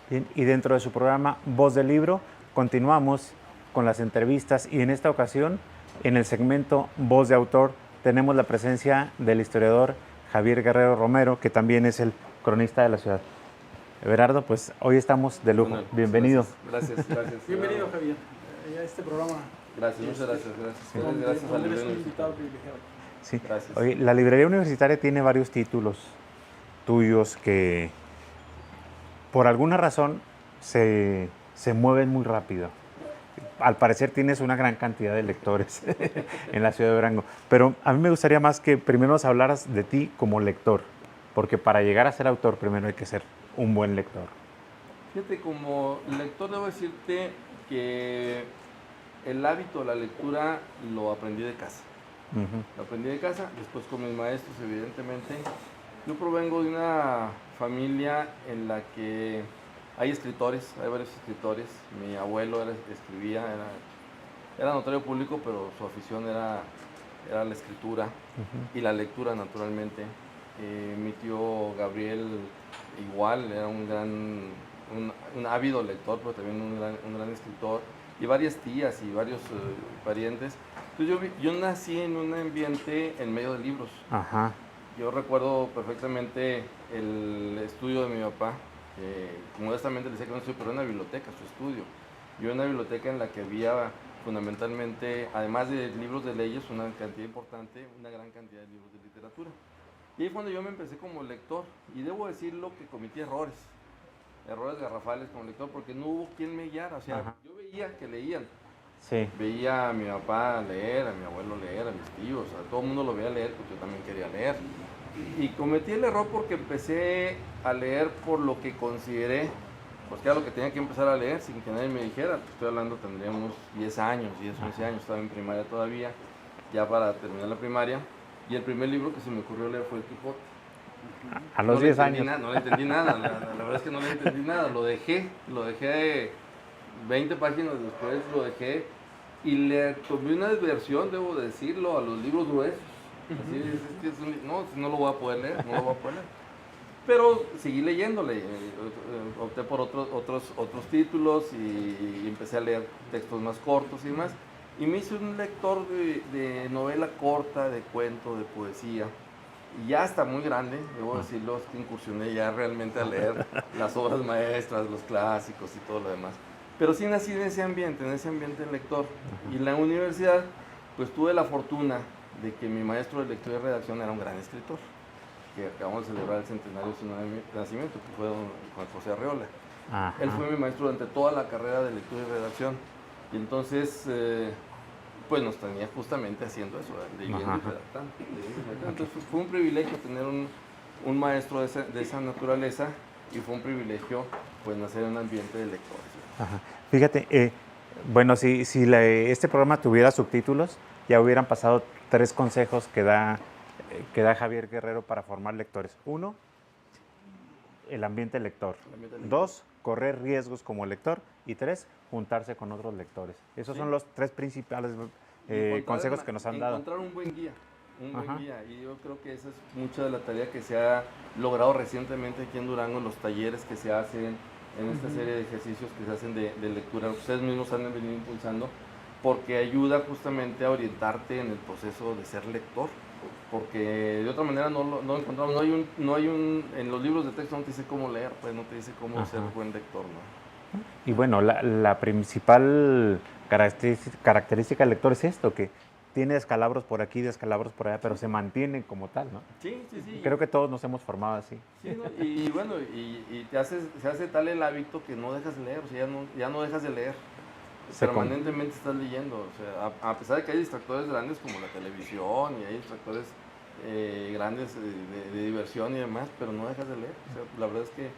S3: Bien, y dentro de su programa Voz del Libro, continuamos con las entrevistas y en esta ocasión, en el segmento Voz de Autor, tenemos la presencia del historiador Javier Guerrero Romero, que también es el cronista de la ciudad. Everardo, pues hoy estamos de lujo.
S7: Bueno,
S3: Bienvenido.
S7: Gracias.
S2: Bienvenido, Javier, a este programa.
S7: Gracias, muchas gracias.
S2: Donde
S7: Gracias a
S2: eres un
S7: Librería
S2: invitado privilegiado.
S3: Sí.
S7: Gracias.
S3: Oye, la librería universitaria tiene varios títulos tuyos que por alguna razón se mueven muy rápido. Al parecer tienes una gran cantidad de lectores en la ciudad de Durango, pero a mí me gustaría más que primero nos hablaras de ti como lector, porque para llegar a ser autor primero hay que ser un buen lector.
S7: Fíjate, como lector debo decirte que el hábito de la lectura lo aprendí de casa. Lo aprendí de casa, después con mis maestros, evidentemente. Yo provengo de una familia en la que hay escritores, hay varios escritores. Mi abuelo escribía, era notario público, pero su afición era la escritura y la lectura, naturalmente. Mi tío Gabriel igual, era un ávido lector, pero también un gran escritor. Y varias tías y varios parientes. Entonces yo nací en un ambiente en medio de libros.
S3: Ajá.
S7: Yo recuerdo perfectamente el estudio de mi papá, modestamente le decía que no estudio, pero en una biblioteca, su estudio. Yo en una biblioteca en la que había fundamentalmente, además de libros de leyes, una cantidad importante, una gran cantidad de libros de literatura. Y ahí fue cuando yo me empecé como lector, y debo decirlo que cometí errores garrafales como lector, porque no hubo quien me guiara. O sea,
S3: Ajá.
S7: yo veía que leían.
S3: Sí.
S7: Veía a mi papá leer, a mi abuelo leer, a mis tíos, a todo el mundo lo veía leer, porque yo también quería leer. Y cometí el error porque empecé a leer por lo que consideré, porque era lo que tenía que empezar a leer sin que nadie me dijera. Estoy hablando, tendría unos 10 años, 11 años, estaba en primaria todavía, ya para terminar la primaria. Y el primer libro que se me ocurrió leer fue El Quijote.
S3: A los 10 años.
S7: No le entendí nada, la verdad es que no le entendí nada. Lo dejé 20 páginas después, lo dejé y le tomé una desversión, debo decirlo, a los libros gruesos. Así es que no lo voy a poder leer, Pero seguí leyéndole, opté por otros títulos y empecé a leer textos más cortos y demás. Y me hice un lector de novela corta, de cuento, de poesía. Y ya hasta muy grande, debo decirlo, es que incursioné ya realmente a leer las obras maestras, los clásicos y todo lo demás. Pero sí nací en ese ambiente lector. Y en la universidad, pues tuve la fortuna de que mi maestro de lectura y redacción era un gran escritor, que acabamos de celebrar el centenario de su nacimiento, que fue don Juan José Arreola. Ajá. Él fue mi maestro durante toda la carrera de lectura y redacción. Y entonces, pues nos tenía justamente haciendo eso, leyendo y redactando. Entonces fue un privilegio tener un maestro de esa naturaleza y fue un privilegio pues nacer en un ambiente de lectores.
S3: Ajá. Fíjate, bueno, si este programa tuviera subtítulos, ya hubieran pasado 3 consejos que da Javier Guerrero para formar lectores. 1, el ambiente lector. 2, correr riesgos como lector. Y 3, juntarse con otros lectores. Esos son los 3 principales consejos que nos han dado.
S7: Encontrar un buen guía. Y yo creo que esa es mucha de la tarea que se ha logrado recientemente aquí en Durango, en los talleres que se hacen, en esta serie de ejercicios que se hacen de lectura. Ustedes mismos han venido impulsando, porque ayuda justamente a orientarte en el proceso de ser lector, porque de otra manera no encontramos, en los libros de texto no te dice cómo leer, pues no te dice cómo ser buen lector, ¿no?
S3: Y bueno, la principal característica del lector es esto, que tiene descalabros por aquí, descalabros por allá, pero se mantiene como tal, ¿no?
S7: Sí.
S3: Creo que todos nos hemos formado así.
S7: Sí, ¿no? Y bueno, se hace tal el hábito que no dejas de leer, o sea, ya no dejas de leer. Permanentemente estás leyendo, o sea, a pesar de que hay distractores grandes como la televisión y hay distractores grandes de diversión y demás, pero no dejas de leer. O sea, la verdad es que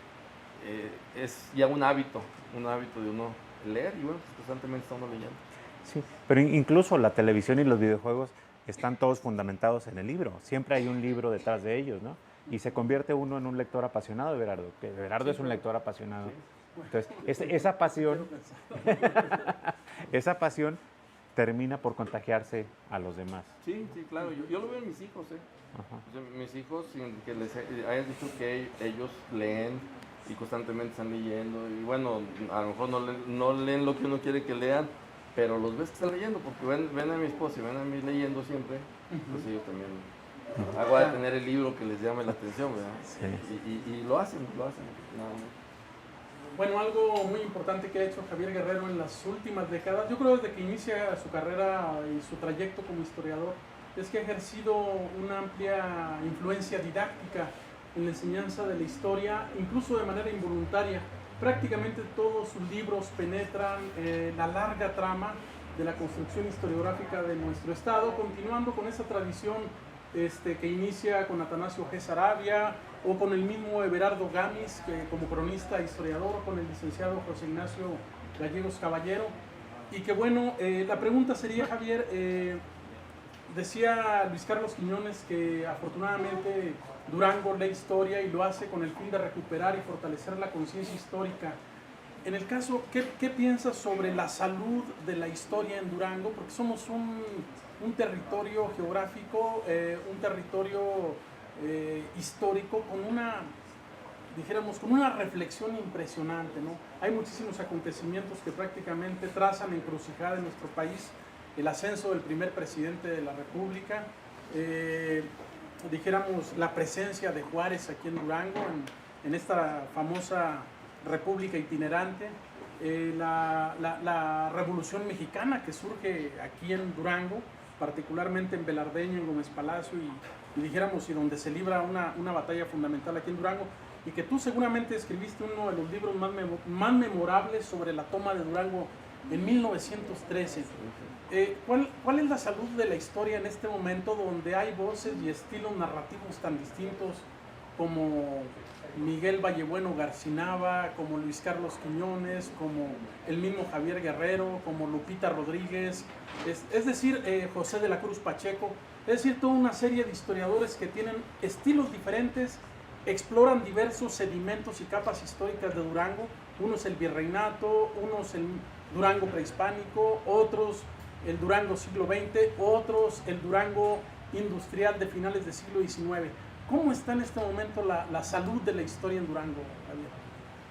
S7: es ya un hábito de uno leer y bueno, pues constantemente está uno leyendo.
S3: Sí, pero incluso la televisión y los videojuegos están todos fundamentados en el libro. Siempre hay un libro detrás de ellos, ¿no? Y se convierte uno en un lector apasionado de Everardo, que Everardo es un lector apasionado. Entonces, esa pasión termina por contagiarse a los demás.
S7: Sí, claro. Yo lo veo en mis hijos, O sea, mis hijos, sin que les hayas dicho que ellos leen y constantemente están leyendo. Y bueno, a lo mejor no leen lo que uno quiere que lean, pero los ves que están leyendo, porque ven a mi esposa y ven a mí leyendo siempre, pues ellos también hago de tener el libro que les llame la atención, ¿verdad? Sí. Y lo hacen, nada más.
S2: Bueno, algo muy importante que ha hecho Javier Guerrero en las últimas décadas, yo creo desde que inicia su carrera y su trayecto como historiador, es que ha ejercido una amplia influencia didáctica en la enseñanza de la historia, incluso de manera involuntaria. Prácticamente todos sus libros penetran la larga trama de la construcción historiográfica de nuestro estado, continuando con esa tradición que inicia con Atanasio G. Saravia o con el mismo Everardo Gámez como cronista historiador, o con el licenciado José Ignacio Gallegos Caballero. Y que bueno, la pregunta sería, Javier, decía Luis Carlos Quiñones que afortunadamente Durango lee historia y lo hace con el fin de recuperar y fortalecer la conciencia histórica. En el caso, ¿qué piensas sobre la salud de la historia en Durango? Porque somos un territorio geográfico, un territorio histórico con una reflexión impresionante, ¿no? Hay muchísimos acontecimientos que prácticamente trazan encrucijada en nuestro país, el ascenso del primer presidente de la República, la presencia de Juárez aquí en Durango, en esta famosa república itinerante, la Revolución Mexicana que surge aquí en Durango, particularmente en Velardeño, en Gómez Palacio y donde se libra una batalla fundamental aquí en Durango, y que tú seguramente escribiste uno de los libros más memorables sobre la toma de Durango en 1913. ¿Cuál es la salud de la historia en este momento donde hay voces y estilos narrativos tan distintos como Miguel Vallebueno Garcinaba, como Luis Carlos Quiñones, como el mismo Javier Guerrero, como Lupita Rodríguez, es decir, José de la Cruz Pacheco, es decir, toda una serie de historiadores que tienen estilos diferentes, exploran diversos sedimentos y capas históricas de Durango, unos el virreinato, unos el Durango prehispánico, otros el Durango siglo XX, otros el Durango industrial de finales del siglo XIX. ¿Cómo está en este momento la salud de la historia en Durango, Javier?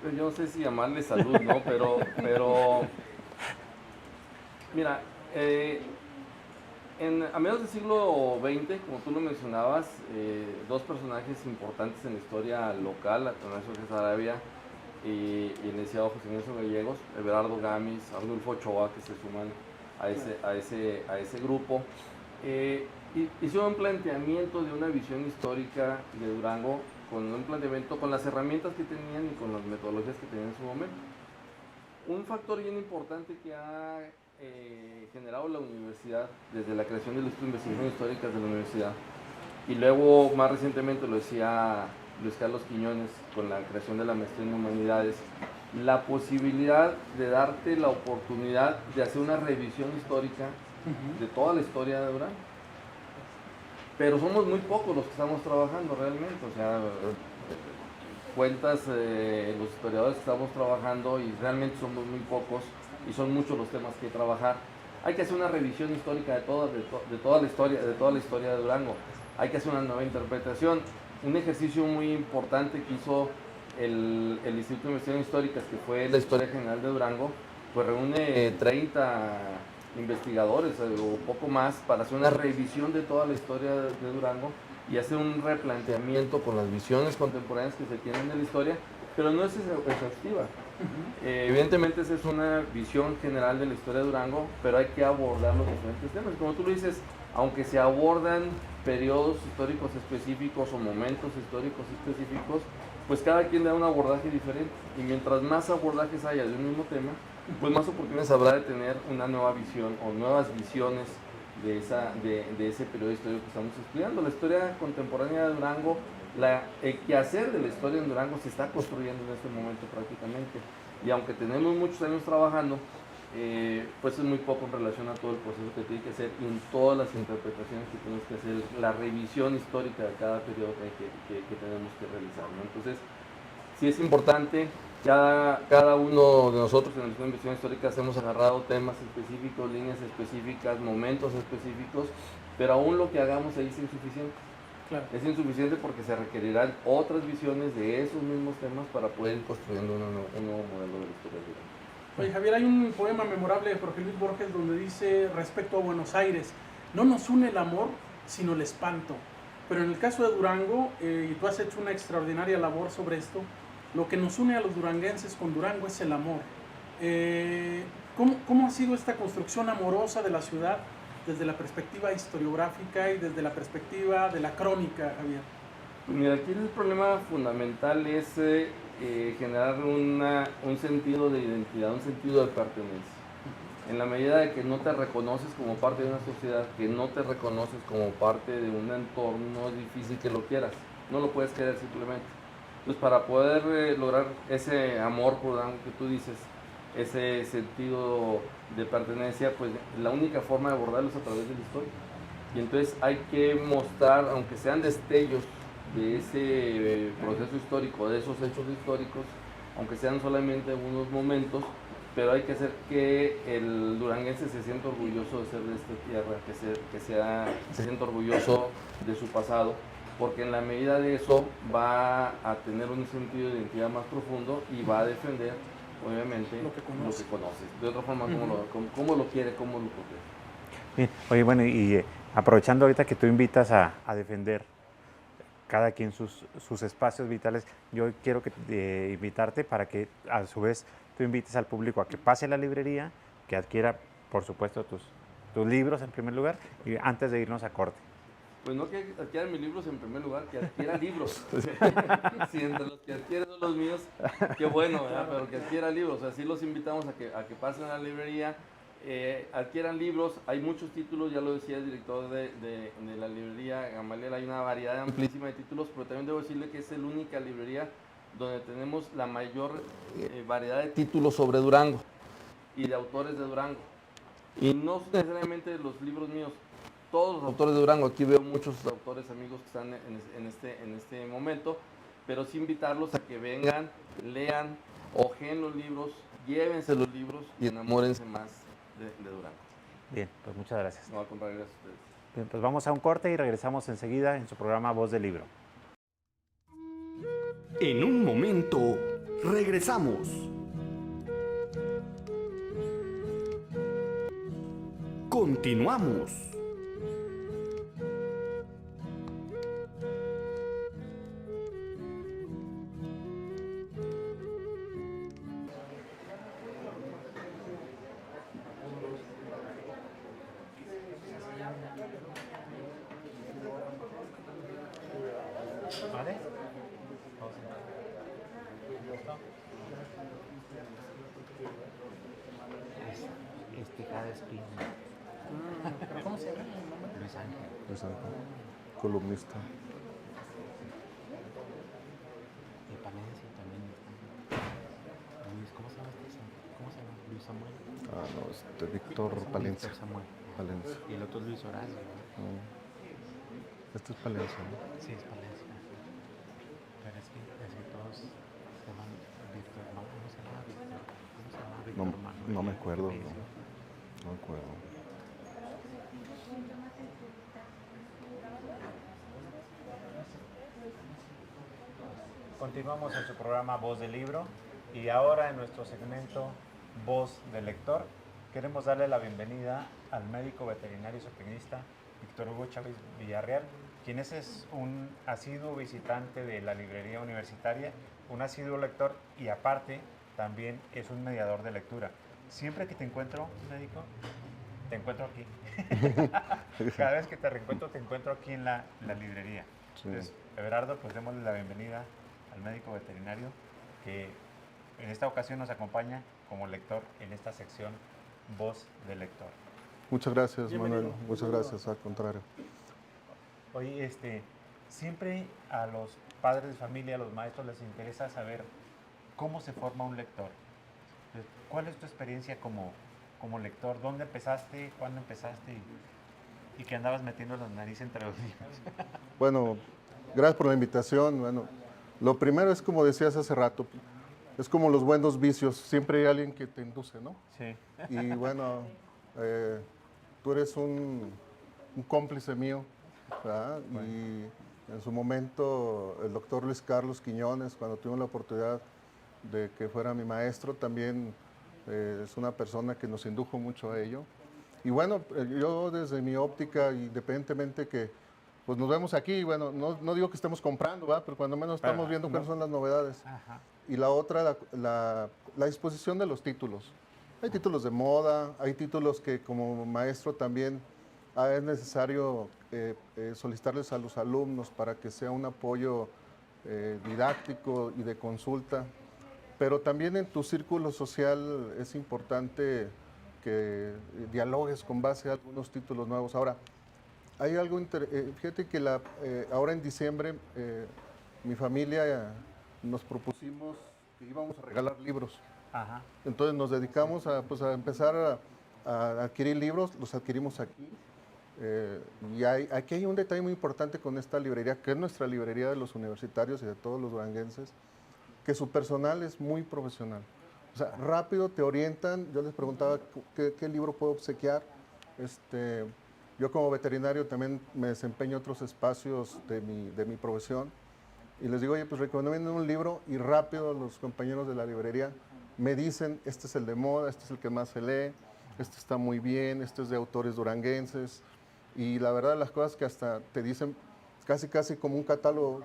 S7: Pues yo no sé si llamarle salud, ¿no? Pero mira, a mediados del siglo XX, como tú lo mencionabas, dos personajes importantes en la historia local, Atanasio Sarabia y el licenciado José Ignacio Gallegos, Everardo Gamis, Arnulfo Ochoa, que se suman a ese grupo, hicieron un planteamiento de una visión histórica de Durango, con un planteamiento con las herramientas que tenían y con las metodologías que tenían en su momento. Un factor bien importante que ha generado la universidad desde la creación del Instituto de Investigaciones Históricas de la universidad, y luego más recientemente lo decía Luis Carlos Quiñones con la creación de la maestría en humanidades, la posibilidad de darte la oportunidad de hacer una revisión histórica de toda la historia de Durango. Pero somos muy pocos los que estamos trabajando realmente, o sea, cuentas los historiadores que estamos trabajando y realmente somos muy pocos y son muchos los temas que trabajar. Hay que hacer una revisión histórica de toda la historia de Durango. Hay que hacer una nueva interpretación. Un ejercicio muy importante que hizo el Instituto de Investigaciones Históricas, que fue la Historia General de Durango, pues reúne 30 investigadores o poco más para hacer una revisión de toda la historia de Durango y hacer un replanteamiento con las visiones contemporáneas que se tienen de la historia, pero no es exhaustiva. Evidentemente esa es una visión general de la historia de Durango, pero hay que abordar los diferentes temas. Como tú lo dices, aunque se abordan periodos históricos específicos o momentos históricos específicos, pues cada quien le da un abordaje diferente, y mientras más abordajes haya de un mismo tema, pues más oportunidades habrá de tener una nueva visión o nuevas visiones de ese periodo histórico que estamos estudiando. La historia contemporánea de Durango, el quehacer de la historia en Durango se está construyendo en este momento prácticamente, y aunque tenemos muchos años trabajando, pues es muy poco en relación a todo el proceso que tiene que hacer y en todas las interpretaciones que tenemos que hacer, la revisión histórica de cada periodo que tenemos que realizar, ¿no? Entonces, sí es importante. Cada uno de nosotros en el Instituto de Investigaciones Históricas hemos agarrado temas específicos, líneas específicas, momentos específicos, pero aún lo que hagamos ahí es insuficiente.
S2: Claro.
S7: Es insuficiente porque se requerirán otras visiones de esos mismos temas para poder ir construyendo un nuevo modelo de la historia de Durango.
S2: Oye, Javier, hay un poema memorable de Jorge Luis Borges donde dice respecto a Buenos Aires: no nos une el amor, sino el espanto. Pero en el caso de Durango, y tú has hecho una extraordinaria labor sobre esto, lo que nos une a los duranguenses con Durango es el amor. ¿Cómo ha sido esta construcción amorosa de la ciudad desde la perspectiva historiográfica y desde la perspectiva de la crónica, Javier?
S7: Mira, aquí el problema fundamental es generar un sentido de identidad, un sentido de pertenencia. En la medida de que no te reconoces como parte de una sociedad, que no te reconoces como parte de un entorno, es difícil que lo quieras. No lo puedes querer simplemente. Entonces, para poder lograr ese amor por Durango que tú dices, ese sentido de pertenencia, pues la única forma de abordarlo es a través de la historia. Y entonces hay que mostrar, aunque sean destellos de ese proceso histórico, de esos hechos históricos, aunque sean solamente algunos momentos, pero hay que hacer que el duranguense se sienta orgulloso de ser de esta tierra, se sienta orgulloso de su pasado, porque en la medida de eso va a tener un sentido de identidad más profundo y va a defender, obviamente, lo que conoce. De otra forma, cómo lo quiere, cómo lo protege.
S3: Bien, oye, bueno, y aprovechando ahorita que tú invitas a defender cada quien sus espacios vitales, yo quiero invitarte para que a su vez tú invites al público a que pase a la librería, que adquiera, por supuesto, tus libros en primer lugar, y antes de irnos a corte.
S7: Pues no que adquieran mis libros en primer lugar, que adquiera libros. Si entre los que adquieren son los míos, qué bueno, ¿verdad? Pero que adquiera libros. Así los invitamos a que pasen a la librería, adquieran libros. Hay muchos títulos, ya lo decía el director de la librería Gamaliel, hay una variedad amplísima de títulos, pero también debo decirle que es la única librería donde tenemos la mayor variedad de títulos sobre Durango y de autores de Durango. Y no necesariamente los libros míos, todos los autores de Durango. Aquí veo muchos autores amigos que están en este momento, pero sí invitarlos a que vengan, lean, ojeen los libros, llévense los libros y enamórense más de Durango.
S3: Bien, pues muchas gracias.
S7: No, al contrario, gracias a ustedes.
S3: Bien, pues vamos a un corte y regresamos enseguida en su programa Voz del Libro.
S1: En un momento, regresamos. Continuamos.
S3: ¿Vale? Cada espina.
S2: ¿Pero cómo se llama?
S3: Luis Ángel.
S8: Luis Ángel, columnista.
S3: Y Palencia también. Luis, ¿cómo se llama este? ¿Cómo se llama? Luis Samuel.
S8: Ah, no, Víctor Palencia.
S3: Víctor Samuel.
S8: Palencia.
S3: Y el otro es Luis Horacio. ¿No?
S8: Este es Palencia, ¿no?
S3: Sí, es Palencia. Pero es que todos se llaman Víctor. ¿Cómo se llama Víctor? ¿Cómo se llama Víctor Manuel?
S8: No me acuerdo,
S3: Sí,
S8: no.
S3: sí.
S8: No me acuerdo.
S3: Continuamos en su programa Voz del Libro y ahora en nuestro segmento Voz del Lector queremos darle la bienvenida al médico veterinario zootecnista Víctor Hugo Chávez Villarreal, quien es un asiduo visitante de la librería universitaria, un asiduo lector y aparte también es un mediador de lectura. Siempre que te encuentro, médico, te encuentro aquí. Cada vez que te reencuentro, te encuentro aquí en la librería.
S8: Sí.
S3: Entonces, Everardo, pues démosle la bienvenida al médico veterinario que en esta ocasión nos acompaña como lector en esta sección Voz del Lector.
S8: Muchas gracias,
S2: Bienvenido.
S8: Manuel. Muchas gracias, al contrario.
S3: Oye, siempre a los padres de familia, a los maestros les interesa saber cómo se forma un lector. Entonces, ¿cuál es tu experiencia como lector? ¿Dónde empezaste? ¿Cuándo empezaste? ¿Y qué andabas metiendo la nariz entre los libros?
S8: Bueno, gracias por la invitación. Bueno, lo primero es como decías hace rato, es como los buenos vicios, siempre hay alguien que te induce, ¿no?
S3: Sí.
S8: Y bueno, tú eres un cómplice mío, ¿verdad?
S3: Bueno.
S8: Y en su momento el doctor Luis Carlos Quiñones, cuando tuvimos la oportunidad de que fuera mi maestro, también es una persona que nos indujo mucho a ello. Y bueno, yo desde mi óptica, independientemente que pues nos vemos aquí, bueno, no digo que estemos comprando, ¿verdad? Pero cuando menos estamos viendo cuáles son las novedades.
S3: Ajá.
S8: Y la otra, la disposición de los títulos. Hay títulos de moda, hay títulos que como maestro también es necesario solicitarles a los alumnos para que sea un apoyo didáctico y de consulta. Pero también en tu círculo social es importante que dialogues con base a algunos títulos nuevos. Ahora, hay algo fíjate que ahora en diciembre mi familia nos propusimos que íbamos a regalar libros.
S3: Ajá.
S8: Entonces nos dedicamos a empezar a adquirir libros, los adquirimos aquí. Y aquí hay un detalle muy importante con esta librería, que es nuestra librería de los universitarios y de todos los duranguenses, que su personal es muy profesional. O sea, rápido te orientan. Yo les preguntaba qué libro puedo obsequiar. Yo como veterinario también me desempeño en otros espacios de mi profesión. Y les digo, oye, pues recomienden un libro y rápido los compañeros de la librería me dicen, este es el de moda, este es el que más se lee, este está muy bien, este es de autores duranguenses. Y la verdad, las cosas que hasta te dicen casi como un catálogo,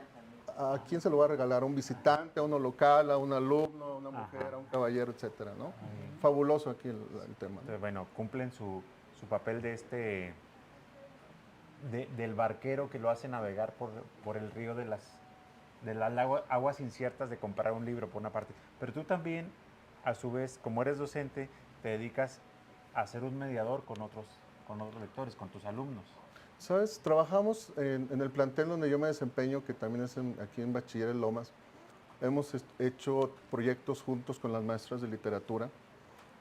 S8: ¿a quién se lo va a regalar? ¿A un visitante, a uno local, a un alumno, a una mujer,
S3: Ajá.
S8: a un caballero, etcétera, ¿no? Fabuloso aquí el tema.
S3: Entonces, bueno, cumplen su papel de del barquero que lo hace navegar por el río de las aguas inciertas de comprar un libro, por una parte. Pero tú también, a su vez, como eres docente, te dedicas a ser un mediador con otros lectores, con tus alumnos?
S8: ¿Sabes? Trabajamos en el plantel donde yo me desempeño, que también es aquí en Bachiller en Lomas. Hemos hecho proyectos juntos con las maestras de literatura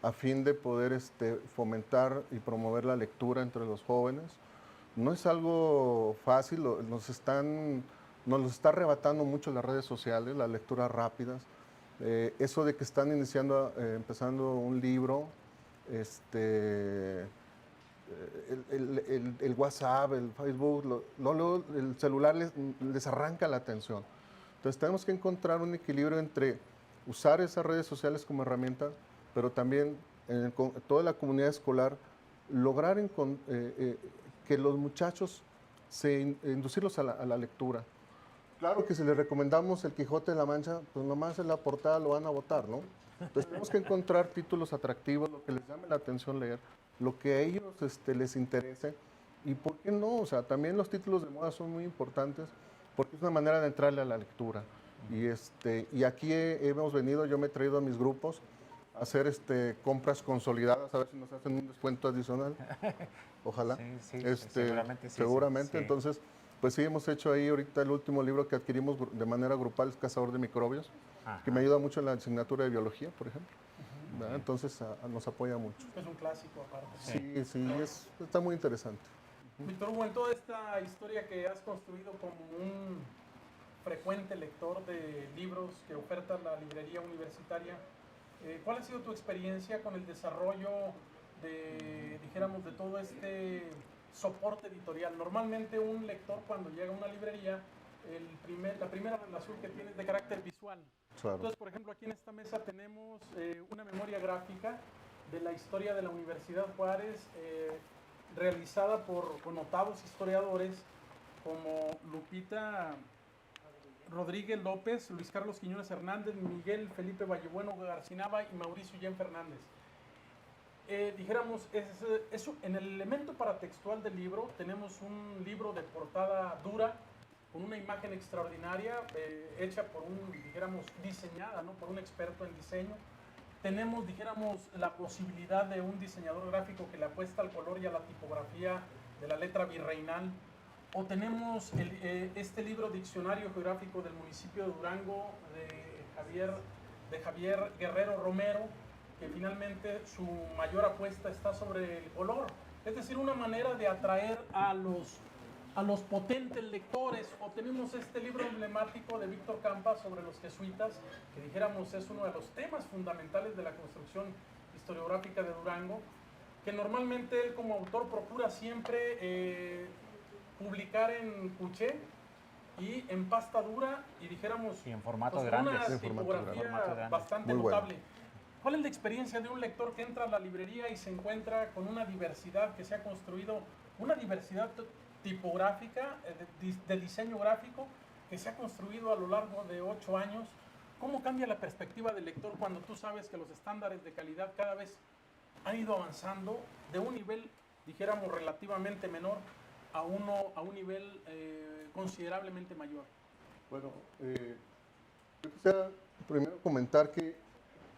S8: a fin de poder fomentar y promover la lectura entre los jóvenes. No es algo fácil, nos lo está arrebatando mucho las redes sociales, las lecturas rápidas. Eso de que están empezando un libro, el WhatsApp, el Facebook, el celular les arranca la atención. Entonces tenemos que encontrar un equilibrio entre usar esas redes sociales como herramienta, pero también en toda la comunidad escolar lograr que los muchachos inducirlos a la lectura. Claro que si les recomendamos El Quijote de la Mancha, pues nomás en la portada lo van a botar, ¿no? Entonces tenemos que encontrar títulos atractivos, lo que les llame la atención leer, lo que a ellos les interese, y por qué no, o sea, también los títulos de moda son muy importantes porque es una manera de entrarle a la lectura. Y aquí hemos venido, yo me he traído a mis grupos a hacer compras consolidadas, a ver si nos hacen un descuento adicional. Ojalá.
S3: Sí, seguramente sí.
S8: Seguramente,
S3: Sí.
S8: Entonces, pues sí, hemos hecho ahí ahorita el último libro que adquirimos de manera grupal, es Cazador de Microbios, que me ayuda mucho en la asignatura de biología, por ejemplo. Entonces, nos apoya mucho.
S2: Es un clásico aparte.
S8: Sí, está muy interesante.
S2: Víctor Hugo, en toda esta historia que has construido como un frecuente lector de libros que oferta la librería universitaria, ¿cuál ha sido tu experiencia con el desarrollo de todo este soporte editorial? Normalmente un lector cuando llega a una librería, la primera relación que tiene es de carácter visual.
S8: Claro.
S2: Entonces, por ejemplo, aquí en esta mesa tenemos una memoria gráfica de la historia de la Universidad Juárez, realizada por connotados historiadores como Lupita Rodríguez López, Luis Carlos Quiñones Hernández, Miguel Felipe Vallebueno Garcinaba y Mauricio Yen Fernández. Dijéramos, en el elemento paratextual del libro tenemos un libro de portada dura, con una imagen extraordinaria, hecha por diseñada, ¿no?, por un experto en diseño. Tenemos, la posibilidad de un diseñador gráfico que le apuesta al color y a la tipografía de la letra virreinal. O tenemos este libro Diccionario Geográfico del municipio de Durango de Javier Guerrero Romero, que finalmente su mayor apuesta está sobre el color. Es decir, una manera de atraer a los potentes lectores. O tenemos este libro emblemático de Víctor Campa sobre los jesuitas, que es uno de los temas fundamentales de la construcción historiográfica de Durango, que normalmente él como autor procura siempre publicar en cuché y en pasta dura y
S3: en formato
S2: pues,
S3: grande.
S2: una tipografía bastante
S8: Muy
S2: notable.
S8: bueno.
S2: ¿Cuál es la experiencia de un lector que entra a la librería y se encuentra con una diversidad que se ha construido, una diversidad tipográfica, de diseño gráfico, que se ha construido a lo largo de 8 años? ¿Cómo cambia la perspectiva del lector cuando tú sabes que los estándares de calidad cada vez han ido avanzando de un nivel, relativamente menor a un nivel considerablemente mayor?
S8: Bueno, yo quisiera primero comentar que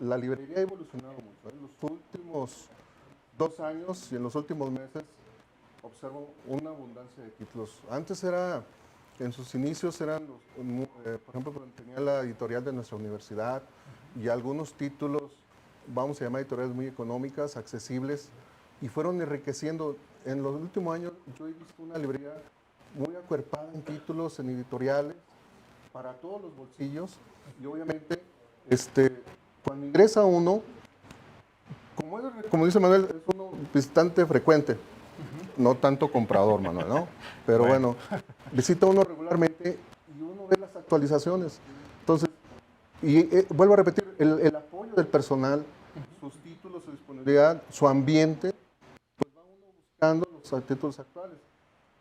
S8: la librería ha evolucionado mucho. En los últimos 2 años y en los últimos meses observo una abundancia de títulos. Antes en sus inicios eran, por ejemplo, tenía la editorial de nuestra universidad y algunos títulos, vamos a llamar editoriales muy económicas, accesibles, y fueron enriqueciendo. En los últimos años yo he visto una librería muy acuerpada en títulos, en editoriales, para todos los bolsillos, y obviamente cuando ingresa uno, como dice Manuel, es uno visitante frecuente, no tanto comprador, Manuel, ¿no? Pero bueno, visita uno regularmente y uno ve las actualizaciones. Entonces, vuelvo a repetir, el apoyo del personal, sus títulos, su disponibilidad, su ambiente, pues va uno buscando los títulos actuales.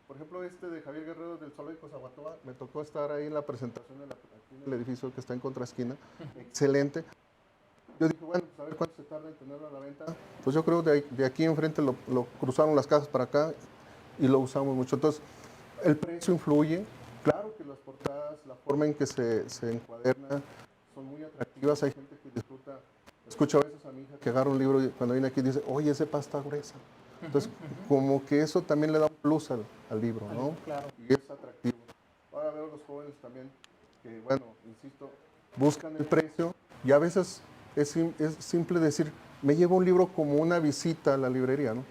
S8: Por ejemplo, de Javier Guerrero del Zoológico Zaguatoa, me tocó estar ahí en la presentación aquí en el edificio que está en contraesquina, excelente. Yo dije, bueno, pues a ver cuánto se tarda en tenerlo a la venta. Pues yo creo que de aquí enfrente lo cruzaron las cajas para acá y lo usamos mucho. Entonces, el precio influye. Claro que las portadas, la forma en que se encuaderna son muy atractivas. Hay gente que escucha a veces a a mi hija que agarra un libro y cuando viene aquí dice, oye, ese pasta gruesa. Entonces, como que eso también le da un plus al libro, ¿no?
S2: Claro.
S8: Y es atractivo. Ahora veo a los jóvenes también que, bueno, insisto, buscan el precio y a veces es simple decir, me llevo un libro como una visita a la librería, ¿no?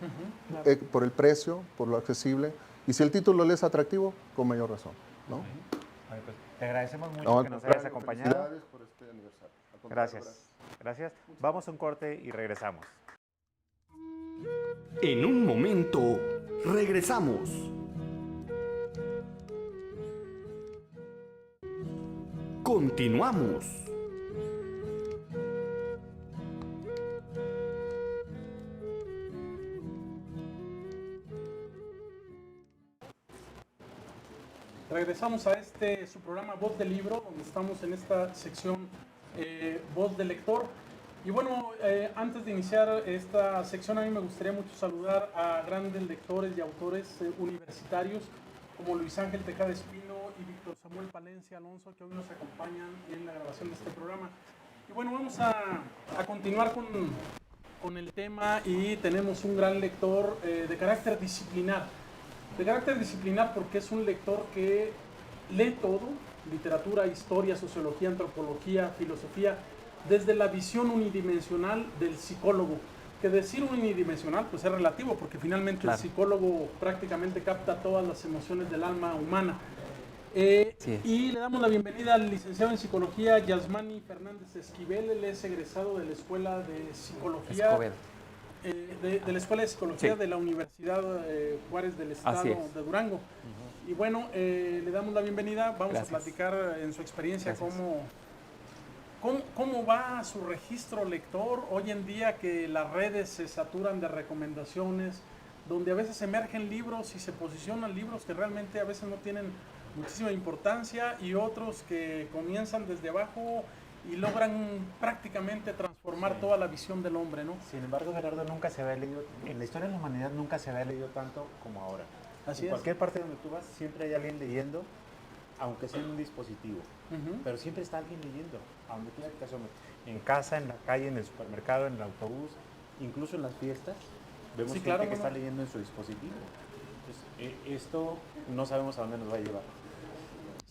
S2: Claro.
S8: Por el precio, por lo accesible. Y si el título le es atractivo, con mayor razón, ¿no?
S3: Bueno, pues, te agradecemos mucho
S8: No, al
S3: que nos
S8: contrario,
S3: hayas acompañado.
S8: felicidades por este aniversario. Al contrario,
S3: Gracias. Vamos a un corte y regresamos.
S1: En un momento, regresamos. Continuamos.
S2: Regresamos a su programa Voz del Libro, donde estamos en esta sección Voz del Lector. Y bueno, antes de iniciar esta sección, a mí me gustaría mucho saludar a grandes lectores y autores universitarios como Luis Ángel Tejada Espino y Víctor Samuel Palencia Alonso, que hoy nos acompañan en la grabación de este programa. Y bueno, vamos a continuar con el tema, y tenemos un gran lector de carácter disciplinar. De carácter disciplinar porque es un lector que lee todo, literatura, historia, sociología, antropología, filosofía, desde la visión unidimensional del psicólogo. Que decir unidimensional pues es relativo, porque finalmente el psicólogo prácticamente capta todas las emociones del alma humana. Y le damos la bienvenida al licenciado en psicología Yasmani Fernández Esquivel. Él es egresado de la Escuela de Psicología de la Escuela de Psicología de la Universidad Juárez del Estado de Durango. Y bueno, le damos la bienvenida. Vamos a platicar en su experiencia cómo va su registro lector hoy en día, que las redes se saturan de recomendaciones, donde a veces emergen libros y se posicionan libros que realmente a veces no tienen muchísima importancia, y otros que comienzan desde abajo y logran prácticamente transformar toda la visión del hombre, ¿no?
S3: Sin embargo, Gerardo, nunca se había leído, en la historia de la humanidad nunca se había leído tanto como ahora.
S2: Así
S3: en
S2: es.
S3: cualquier parte donde tú vas, siempre hay alguien leyendo, aunque sea en un dispositivo. Pero siempre está alguien leyendo, a donde quiera que te asomes. En casa, en la calle, en el supermercado, en el autobús, incluso en las fiestas, vemos gente que está leyendo en su dispositivo. Entonces, esto no sabemos a dónde nos va a llevar.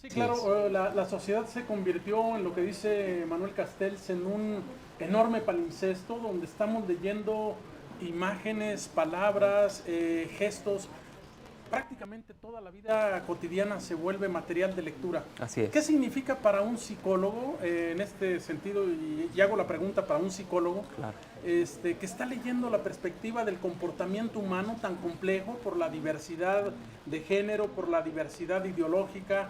S2: Sí, claro, la sociedad se convirtió, en lo que dice Manuel Castells, en un enorme palimpsesto donde estamos leyendo imágenes, palabras, gestos. Prácticamente toda la vida cotidiana se vuelve material de lectura.
S9: Así es.
S2: ¿Qué significa para un psicólogo, en este sentido, y hago la pregunta para un psicólogo, que está leyendo la perspectiva del comportamiento humano tan complejo por la diversidad de género, por la diversidad ideológica,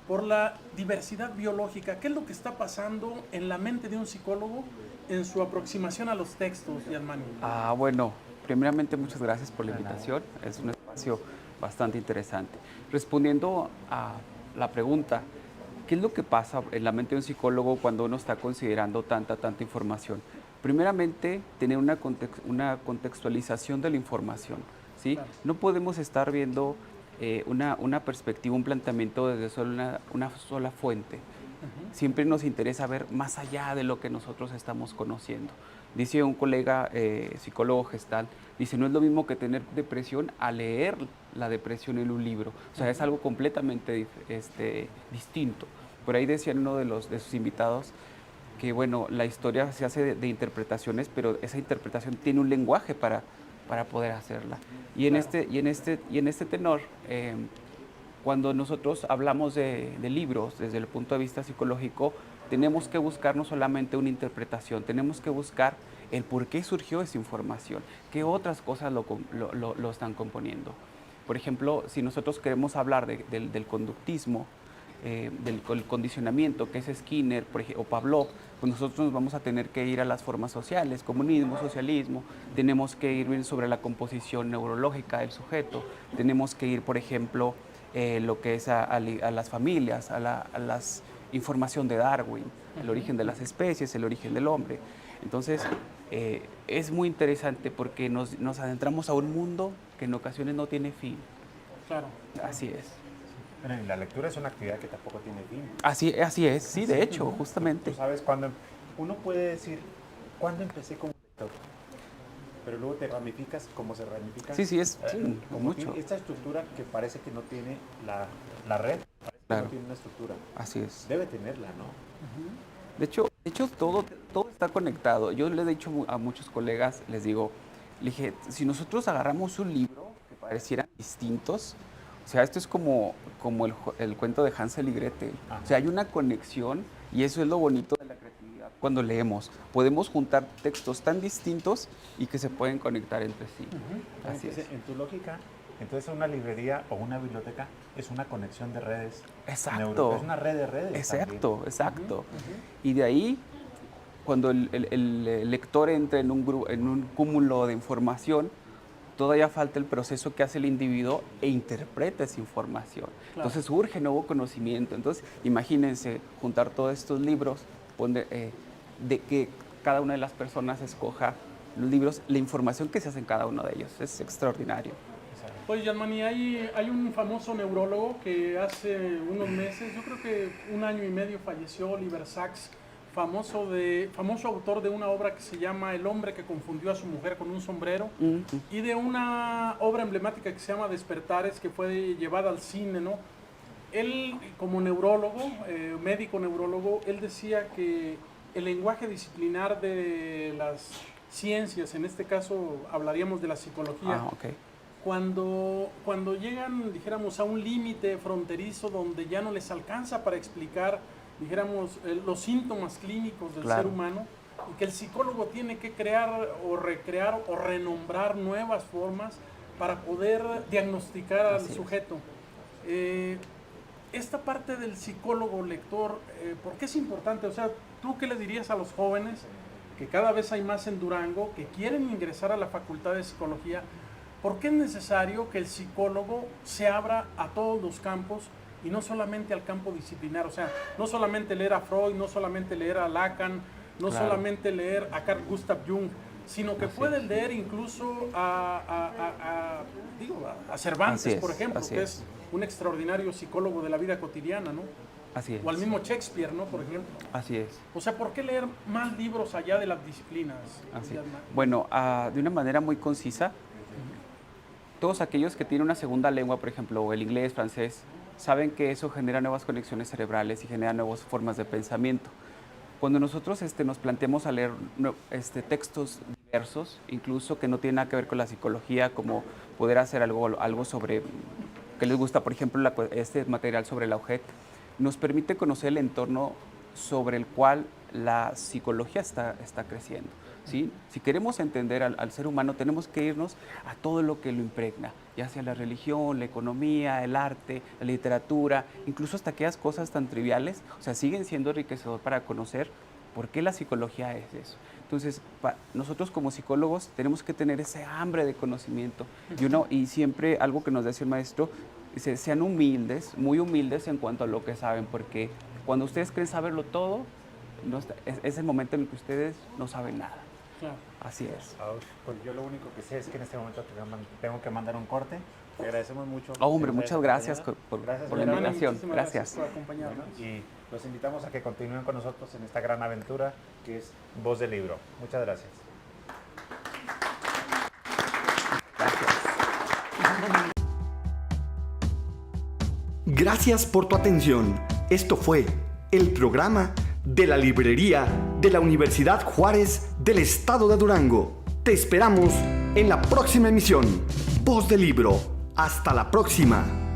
S2: por la diversidad biológica? ¿Qué es lo que está pasando en la mente de un psicólogo en su aproximación a los textos, Yasmani?
S9: Bueno, primeramente muchas gracias por la invitación. Es un espacio bastante interesante. Respondiendo a la pregunta, ¿qué es lo que pasa en la mente de un psicólogo cuando uno está considerando tanta información? Primeramente, tener una contextualización de la información, ¿sí? Claro. No podemos estar viendo una perspectiva, un planteamiento desde solo una sola fuente. Siempre nos interesa ver más allá de lo que nosotros estamos conociendo. Dice un colega psicólogo gestal, dice, no es lo mismo que tener depresión a leer la depresión en un libro. O sea, es algo completamente distinto. Por ahí decía uno de sus invitados que, bueno, la historia se hace de interpretaciones, pero esa interpretación tiene un lenguaje para poder hacerla. Y en este tenor, cuando nosotros hablamos de libros desde el punto de vista psicológico, tenemos que buscar no solamente una interpretación, tenemos que buscar el por qué surgió esa información, qué otras cosas lo están componiendo. Por ejemplo, si nosotros queremos hablar del conductismo, del condicionamiento, que es Skinner o Pavlov, pues nosotros nos vamos a tener que ir a las formas sociales, comunismo, socialismo, tenemos que ir sobre la composición neurológica del sujeto, tenemos que ir, por ejemplo, lo que es a las familias, a la información de Darwin, el origen de las especies, el origen del hombre. Entonces, es muy interesante porque nos adentramos a un mundo que en ocasiones no tiene fin.
S2: Claro.
S9: Así es.
S3: Bueno, y la lectura es una actividad que tampoco tiene fin.
S9: Así es, sí, de hecho, justamente.
S3: Tú sabes, cuando uno puede decir, ¿cuándo empecé como lector? Pero luego te ramificas como se ramifica.
S9: Sí, sí, es
S3: como
S9: mucho.
S3: tiene esta estructura que parece que no tiene la red, parece
S9: Claro.
S3: que no tiene una estructura.
S9: Así es.
S3: Debe tenerla, ¿no?
S9: De hecho todo está conectado. Yo le he dicho a muchos colegas, les digo, le dije, si nosotros agarramos un libro que parecieran distintos, o sea, esto es como el cuento de Hansel y Gretel.
S3: Ajá.
S9: O sea, hay una conexión y eso es lo bonito de la creatividad. Cuando leemos, podemos juntar textos tan distintos y que se pueden conectar entre sí. Así es.
S3: En tu lógica, entonces una librería o una biblioteca es una conexión de redes.
S9: Exacto.
S3: Es una red de redes.
S9: Exacto, exacto. Y de ahí, cuando el lector entra en un cúmulo de información, todavía falta el proceso que hace el individuo e interpreta esa información.
S2: Claro.
S9: Entonces surge nuevo conocimiento. Entonces, imagínense juntar todos estos libros, de que cada una de las personas escoja los libros, la información que se hace en cada uno de ellos. Es extraordinario.
S2: Oye, Yasmani, hay un famoso neurólogo que hace unos meses, yo creo que 1 año y medio, falleció, Oliver Sacks, famoso autor de una obra que se llama El hombre que confundió a su mujer con un sombrero, y de una obra emblemática que se llama Despertares, que fue llevada al cine, ¿no? Él, como neurólogo, médico neurólogo, él decía que el lenguaje disciplinar de las ciencias, en este caso hablaríamos de la psicología, cuando llegan, dijéramos, a un límite fronterizo donde ya no les alcanza para explicar, dijéramos, los síntomas clínicos del ser humano, y que el psicólogo tiene que crear o recrear o renombrar nuevas formas para poder diagnosticar al sujeto. Esta parte del psicólogo lector, ¿por qué es importante? O sea, ¿tú qué le dirías a los jóvenes, que cada vez hay más en Durango, que quieren ingresar a la Facultad de Psicología? ¿Por qué es necesario que el psicólogo se abra a todos los campos y no solamente al campo disciplinar? O sea, no solamente leer a Freud, no solamente leer a Lacan, no solamente leer a Carl Gustav Jung, sino que puede leer incluso a Cervantes, por ejemplo, que es un extraordinario psicólogo de la vida cotidiana, ¿no?
S9: Así es.
S2: O al mismo Shakespeare, ¿no? Por ejemplo.
S9: Así es.
S2: O sea, ¿por qué leer más libros allá de las disciplinas?
S9: Así. Bueno, de una manera muy concisa, todos aquellos que tienen una segunda lengua, por ejemplo, el inglés, francés, saben que eso genera nuevas conexiones cerebrales y genera nuevas formas de pensamiento. Cuando nosotros nos planteamos a leer textos diversos, incluso que no tienen nada que ver con la psicología, como poder hacer algo sobre, que les gusta, por ejemplo, este material sobre la Auget, nos permite conocer el entorno sobre el cual la psicología está creciendo. ¿Sí? Si queremos entender al ser humano, tenemos que irnos a todo lo que lo impregna, ya sea la religión, la economía, el arte, la literatura, incluso hasta aquellas cosas tan triviales, o sea, siguen siendo enriquecedor para conocer por qué la psicología es eso. Entonces, nosotros como psicólogos tenemos que tener ese hambre de conocimiento. Y siempre algo que nos decía el maestro, dice, sean humildes, muy humildes en cuanto a lo que saben, porque cuando ustedes creen saberlo todo, es el momento en el que ustedes no saben nada.
S2: Claro.
S9: Así es.
S3: Pues yo lo único que sé es que en este momento tengo que mandar un corte. Te agradecemos mucho.
S9: Hombre, muchas gracias por la invitación. Gracias.
S2: Por acompañarnos.
S3: Y los invitamos a que continúen con nosotros en esta gran aventura que es Voz del Libro. Muchas gracias.
S1: Gracias por tu atención. Esto fue el programa de la librería de la Universidad Juárez del Estado de Durango. Te esperamos en la próxima emisión. Voz del Libro. Hasta la próxima.